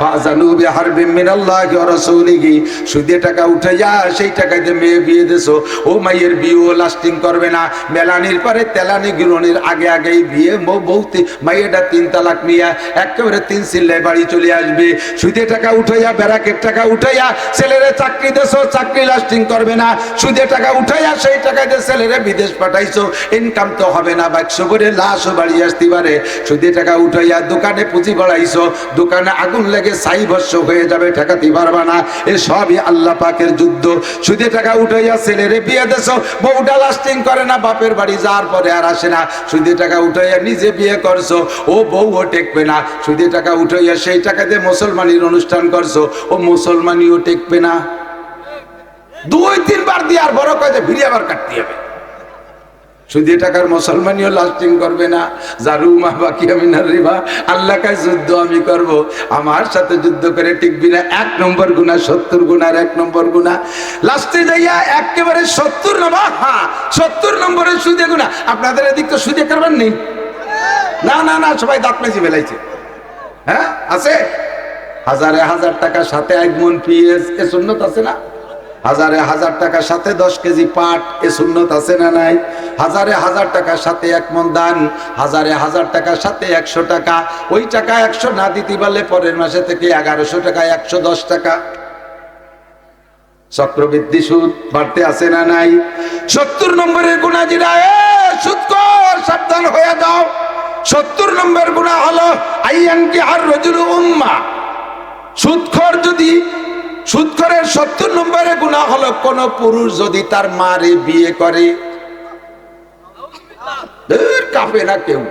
ফাজানু বিহারবিম মিনাল্লাহি ওয়া রাসূলিহি। সুদে টাকা উঠাইয়া সেই টাকাতে মেয়ে বিয়ে দেছো, ও মাইয়ের বিয়েও লাস্টিং করবে না। মেলানির পরে তেলানি গিলনির আগে আগেই বিয়ে, বউতে মাইয়েটা 3 তালাক নিয়ে একেবারে 3 চিল্লায় বাড়ি চলে আসবে। সুদে টাকা উঠাইয়া, ব্যারাকের টাকা উঠাইয়া ছেলেরে চাকরি দেছো, চাকরি লাস্টিং করবে না। সুদে টাকা উঠাইয়া সেই টাকা দিয়ে ছেলেরে বিদেশ পাঠাইছো, ইনকাম তো হবে না, 100 করে লাশও বাড়ি আসতে পারে। সুদে টাকা উঠাইয়া দোকানে পুঁজি বাড়াইছো, দোকানে আগুন লেগে ছাই ভস্ম হয়ে যাবে, ঠেকাতে পারবা না। এ সবই আল্লাহ পাকের যুদ্ধ। সুদে টাকা উঠাইয়া ছেলেরে বিয়ে দেছো, বউটা লাস্টিং করে না, বাপের বাড়ি যাওয়ার পরে আর আসে না। সুদে টাকা উঠাইয়া নিজে বিয়ে করছো, ও বউও টেকবে না। সুদে টাকা উঠাইয়া সেই টাকা দিয়ে মুসলমানির অনুষ্ঠান করছো, ও মুসলমানিও টেকবে না। 2-3 বার দিয়ে আর বড় কাজে ভিড়ে আবার কাটতে হবে। সুদে টাকার মুসলমানিও লাস্টিং করবে না। জারুমা বাকি আমিনার রিবা, আল্লাহ কাছে যুদ্ধ আমি করব, আমার সাথে যুদ্ধ করে টিকবি না। 1 নম্বর গুনাহ, 70 গুনার 1 নম্বর গুনাহ। লাস্টে যাইয়া একেবারে 70 নম্বর, হ্যাঁ 70 নম্বরের সুদে গুনাহ। আপনাদের এদিক তো সুদে কারবার নেই? না না না, সবাই দাঁত মেজে ফেলাইছে। হ্যাঁ আছে। হাজারে হাজার টাকা সাথে 1 মণ পেঁয়াজ, এ সুন্নত আছে না? হাজারে হাজার টাকার সাথে 10 কেজি পাট, এ সুন্নত আছে না নাই? হাজারে হাজার টাকার সাথে 1 মণ ধান, হাজারে হাজার টাকার সাথে 100 টাকা। ওই টাকা 100 না দিতে পারলে পরের মাসে থেকে 1100 টাকা, 110 টাকা। চক্রবৃদ্ধি সুদ বাড়তে আছে না নাই? 70 নম্বরের গুনাহ যেটা, সুদখোর সাবধান হয়ে যাও। 70 নম্বর গুনাহ হলো আইয়ান কি আর রাজুলু উম্মা। সুদখোর যদি, সুদখোরের 70 নম্বরের গুনাহ হলো কোন পুরুষ যদি তার মারে বিয়ে করে। কাঁপে না কেউ।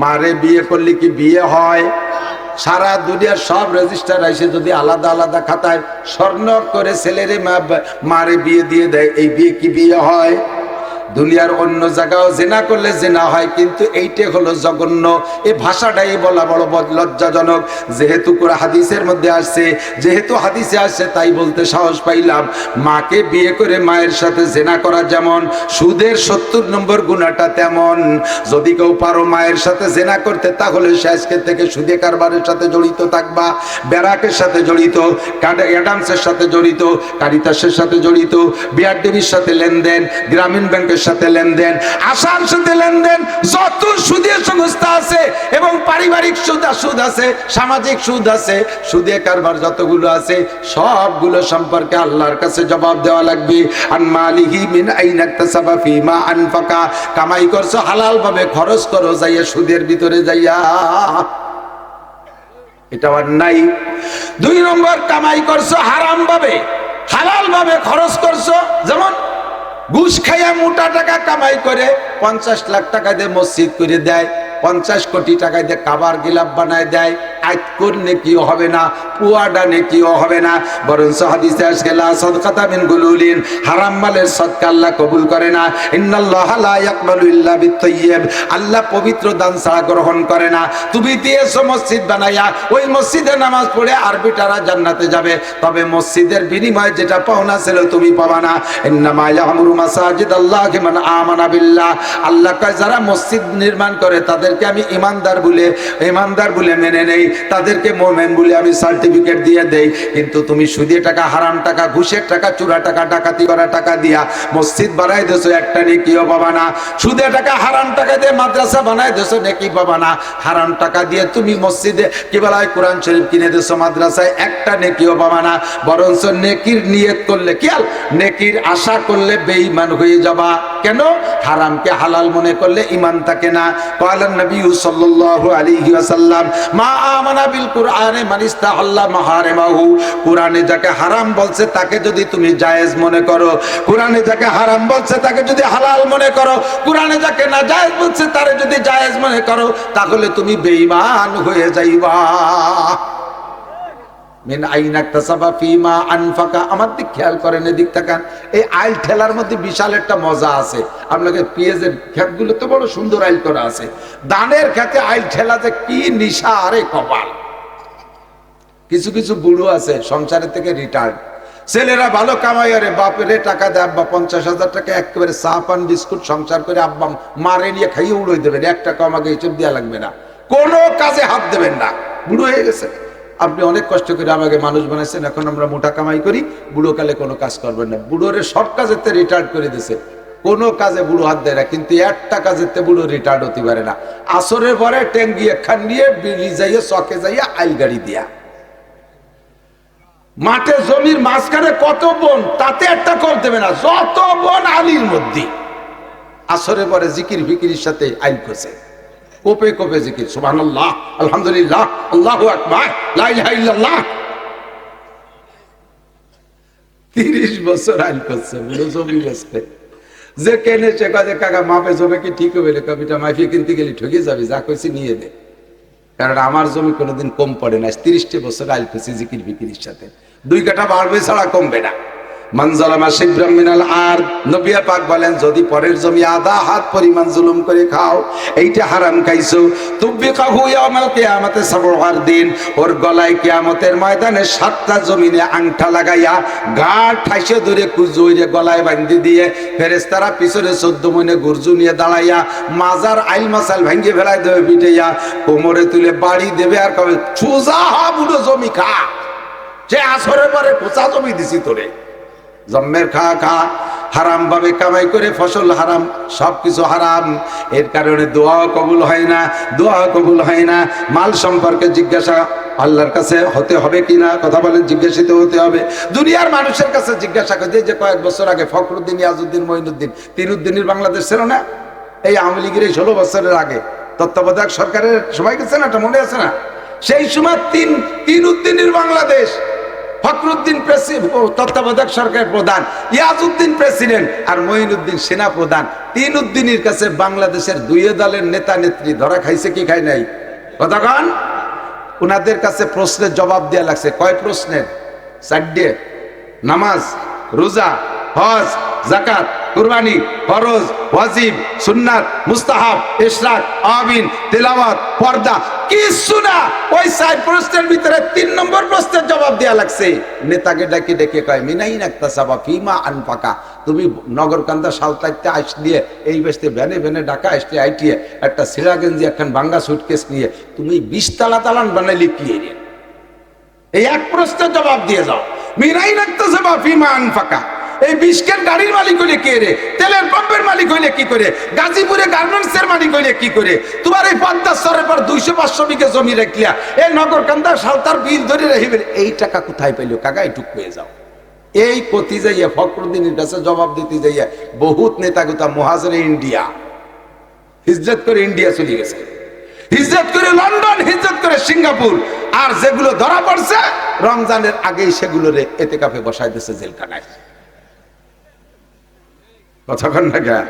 মারে বিয়ে করলে কি বিয়ে হয়? সারা দুনিয়ার সব রেজিস্টার আইসে যদি আলাদা আলাদা খাতায় স্বর্ণ করে ছেলেরে মারে বিয়ে দিয়ে দেয়, এই বিয়ে কি বিয়ে হয়? দুনিয়ার অন্য জায়গাও জেনা করলে জেনা হয়, কিন্তু এইটা হলো জঘন্য। এই ভাষাটাই বলা বড় লজ্জাজনক। যেহেতু হাদিসের মধ্যে আসছে, যেহেতু হাদিসে আসছে তাই বলতে সাহস পাইলাম। মাকে বিয়ে করে মায়ের সাথে জেনা করা যেমন, সুদের 70 নম্বর গুনাহটা তেমন। যদি কেউ পারো মায়ের সাথে জেনা করতে, তাহলে সে আজকে থেকে সুদে কারবারের সাথে জড়িত থাকবা, ব্যারাকের সাথে জড়িত, অ্যাডামসের সাথে জড়িত, কারিতাসের সাথে জড়িত, বিআরডিবির সাথে লেনদেন, গ্রামীণ ব্যাংকের সাথে লেনদেন, আশার সাথে লেনদেন, যত সুদের সংস্থা আছে এবং পারিবারিক সুদ আছে, সামাজিক সুদ আছে, সুদে কারবার যতগুলো আছে সবগুলো সম্পর্কে আল্লাহর কাছে জবাব দেওয়া লাগবে। আন মালিহি মিন আইনা ইকতাসাবা ফিমা আনফাকা। কামাই করছো হালাল ভাবে, খরচ করো যাইয়া সুদের ভিতরে যাইয়া, এটা অন্যায়। 2 নম্বর, কামাই করছো হারাম ভাবে, হালাল ভাবে খরচ করছো। যেমন ঘুষ খাইয়া মোটা টাকা কামাই করে 50 লাখ টাকা দিয়ে মসজিদ করে দেয়, 50 কোটি টাকা দিয়ে কাবার গিলাপ বানায় দেয়, আজকুর নেকিও হবে না, পুয়াডা নেকিও হবে না। বরং হাদিসে আসে লা সাদকাতা মিন গুলুলিন, হারাম মালের সদকা আল্লাহ কবুল করে না। ইন্নাল্লাহা লা ইয়াকবালু ইল্লা বিত-তাইয়্যিব, আল্লাহ পবিত্র দান ছাড়া গ্রহণ করে না। তুমি দিয়েছো মসজিদ বানাইয়া, ওই মসজিদে নামাজ পড়ে আরবিটারা জান্নাতে যাবে, তবে মসজিদের বিনিময়ে যেটা পাওনা ছিল তুমি পাবা না। ইন্নামা ইয়ামুরু মাসাজিদাল্লাহি মান আমানা বিল্লাহ, আল্লাহ কয় যারা মসজিদ নির্মাণ করে তাদেরকে আমি ইমানদার বলে মেনে নেই, তাদেরকে মুমিন বলে আমি সার্টিফিকেট দিয়ে দেই। কিন্তু তুমি সুদের টাকা, হারাম টাকা, ঘুষের টাকা, চুরা টাকা, ডাকাতি করা টাকা দিয়া মসজিদ বানাই দেছো, একটা নেকিও পাবা না। সুদের টাকা, হারাম টাকা দিয়ে মাদ্রাসা বানাই দেছো, নেকি পাবা না। হারাম টাকা দিয়ে তুমি মসজিদে কি বলা হয় কোরআন শরীফ কিনে দেছো, মাদ্রাসায় একটা নেকিও পাবা না। বরঞ্চ নেকির নিয়ত করলে, খেয়াল, নেকির আশা করলে বেঈমান হয়ে যাবা। কেন? হারামকে হালাল মনে করলে ঈমান থাকে না। ক্বালান নবী সাল্লাল্লাহু আলাইহি ওয়াসাল্লাম মা আমানা বিল কুরআনে মান ইস্তাহাল্লা মাহারিমাহু, কুরআনে যাকে হারাম বলছে তাকে যদি তুমি জায়েজ মনে করো, কুরআনে যাকে হারাম বলছে তাকে যদি হালাল মনে করো, কুরআনে যাকে নাজায়েজ বলছে তারে যদি জায়েজ মনে করো, তাহলে তুমি বেঈমান হয়ে যাইবা। মিন আইনা ইকতাসাবা ফিমা আনফাকা। আমার দিক খেয়াল করেন, এদিক তাকান। এই আইল ঠেলার মধ্যে বিশাল একটা মজা আছে। আপনাকে পেঁয়াজের ক্ষেতগুলো তো বড় সুন্দর আইল করা আছে, ধানের ক্ষেতে আইল ঠেলা যে কি নিশা, আরে কপাল। কিছু কিছু বুড়ো আছে সংসারের থেকে রিটায়ার্ড, ছেলেরা ভালো কামাই, আরে বাপেরে টাকা দেয়, আব্বা 50,000 টাকা একেবারে চা পান বিস্কুট সংসার করে আব্বা মারে নিয়ে খাইয়ে উড়োই দেবেন, 1 টাকা আমাকে হিসেব দেওয়া লাগবে না, কোনো কাজে হাত দেবেন না। বুড়ো হয়ে গেছে, আপনি অনেক কষ্ট করে আমাকে মানুষ বানাইছেন, এখন আমরা মোটা কামাই করি, বুড়ো কালে কোনো কাজ করবেন না। বুড়োরে সব কাজেতে রিটায়ার্ড করে দিছে, কোনো কাজে বুড়ো হাত দেয় না, কিন্তু একটা কাজেতে বুড়ো রিটায়ার্ড হতে পারে না। আসরের পরে ট্যাঙ্গি একখান নিয়ে বিড়ি যাইয়ে চকে যাইয়া আইল গাড়ি দিয়া, মাঠে জমির মাঝখানে কত বন, তাতে একটা কল দেবে না, যত বন আলির মধ্যে। আসরে পরে জিকির ফিকিরির সাথে আইল করছে, কোপে কোপে জিকির, সুবহানাল্লাহ, আলহামদুলিল্লাহ, আল্লাহু আকবার, লা ইলাহা ইল্লাল্লাহ। 30 বছর আইল করছে, বুড়ো জমি বেচতে। যে কেনে সে কাজে কাকা মাপে জমি কি ঠিক হবে, কবিটা মাফি কিনতে গেলে ঠকে যাবে, যা কইছি নিয়ে দে, কারণ আমার জমি কোনোদিন কম পড়ে না। 30টা বছর আইল করছে জিকির ফিকিরির সাথে, 2 কাঠা বাড়বে ছাড়া কমবে না। মানজালামা শিবরাম মিনাল আর, নবী পাক বলেন, যদি পরের জমি আধা হাত পরিমাণ জুলুম করে খাও, এইটা হারাম খাইছো, তুবিকাহু ইয়াউমাল কিয়ামাতে সাবউর দিন, ওর গলায় কিয়ামতের ময়দানে 7টা জমিনে আংটা লাগাইয়া গাঢ় ঠাইসে ধরে কুজুইরে গলায় বাঁধি দিয়ে ফেরেশতারা পিছনে 14 মনে গুরজু নিয়ে দাঁড়াইয়া মাজার আইল মাসাল ভাঙ্গিয়ে ফেলাই দেবে, পিটাইয়া কোমরে তুলে বাড়ি দেবে, আর কবে চুজা বুড়ো জমি খা, যে আসরের পরে পোচা জমি দিছি তোরে, জম্মের খা খা, হারাম ভাবে কামাই করে ফসল হারাম, সবকিছু হারাম। এর কারণে দোয়া কবুল হয় না, দোয়া কবুল হয় না। মাল সম্পর্কে জিজ্ঞাসা আল্লাহর কাছে হতে হবে কিনা, কথা বলেন, জিজ্ঞাসিত হতে হবে। দুনিয়ার মানুষের কাছে জিজ্ঞাসা করে, যে কয়েক বছর আগে ফখরুদ্দিন, ইয়াজউদ্দিন, মঈনুদ্দিন, তিনউদ্দিনের বাংলাদেশ ছিল না, এই আওয়ামী লীগের 16 বছরের আগে তত্ত্বাবধায়ক সরকারের সময় গেছে না, এটা মনে আছে না? সেই সময় তিনউদ্দিনের বাংলাদেশ, ফখরুদ্দিন তত্ত্বাবধায়ক সরকারের প্রধান, ইয়াজউদ্দিন প্রেসিডেন্ট, আর মঈনুদ্দিন সেনা প্রধান। তিনউদ্দিনের কাছে বাংলাদেশের 2 দলের নেতা নেত্রী ধরা খাইছে কি খায় নাই? কতক্ষণ উনাদের কাছে প্রশ্নের জবাব দেওয়া লাগছে। কয় প্রশ্নের? 4টে। নামাজ, রোজা, হজ, যাকাত, কুরবানি, ফরজ, ওয়াজিব, সুন্নাত, মুস্তাহাব, ইশরাক, আমিন, তিলাওয়াত, পর্দা, কিছু না। ওই 4 প্রশ্নের ভিতরে 3 নম্বর প্রশ্নের জবাব দেয়া লাগছে। নেতাকে ডেকে ডেকে কয়, মিনাইন ইকতাসাবা ফিমা আনফাকা, তুমি নগরকান্দা সালতাইতে আইস দিয়ে এই বেস্তে ভ্যানে ভ্যানে ঢাকা আসতে আইটিয়ে একটা সিরা গেঞ্জি, একখান ভাঙ্গা সুটকেস নিয়ে তুমি 20 তালা দালান বানাইলে কি এর? এই এক প্রশ্নের জবাব দিয়ে যাও। মিনাইন ইকতাসাবা ফিমা আনফাকা, এই 20 কেন গাড়ির মালিক হইলে কে রে? তেলের পাম্পের মালিক হইলে কি করে? গাজীপুরে গার্মেন্টস এর মালিক হইলে কি করে? তোমার এই 50 পর 200-500 বিঘা জমি রাখলিয়া, এই নগরকান্দা সালতার বিল ধরে রাখিবেন, এই টাকা কোথায় পাইলো কাকা? এইটুক পেয়ে যাও। এই পতি যাইয়া ফখরুদ্দিনের কাছে জবাব দিতে যাইয়া বহুত নেতাগুতা মুহাজিরে ইন্ডিয়া হিজরত করে ইন্ডিয়া চলে গেছে, হিজরত করে লন্ডন, হিজরত করে সিঙ্গাপুর, আর যেগুলো ধরা পড়ছে রমজানের আগেই সেগুলোরে এতেকাফে বসাই দিয়েছে জেলখানায়। কথা কন না কেন?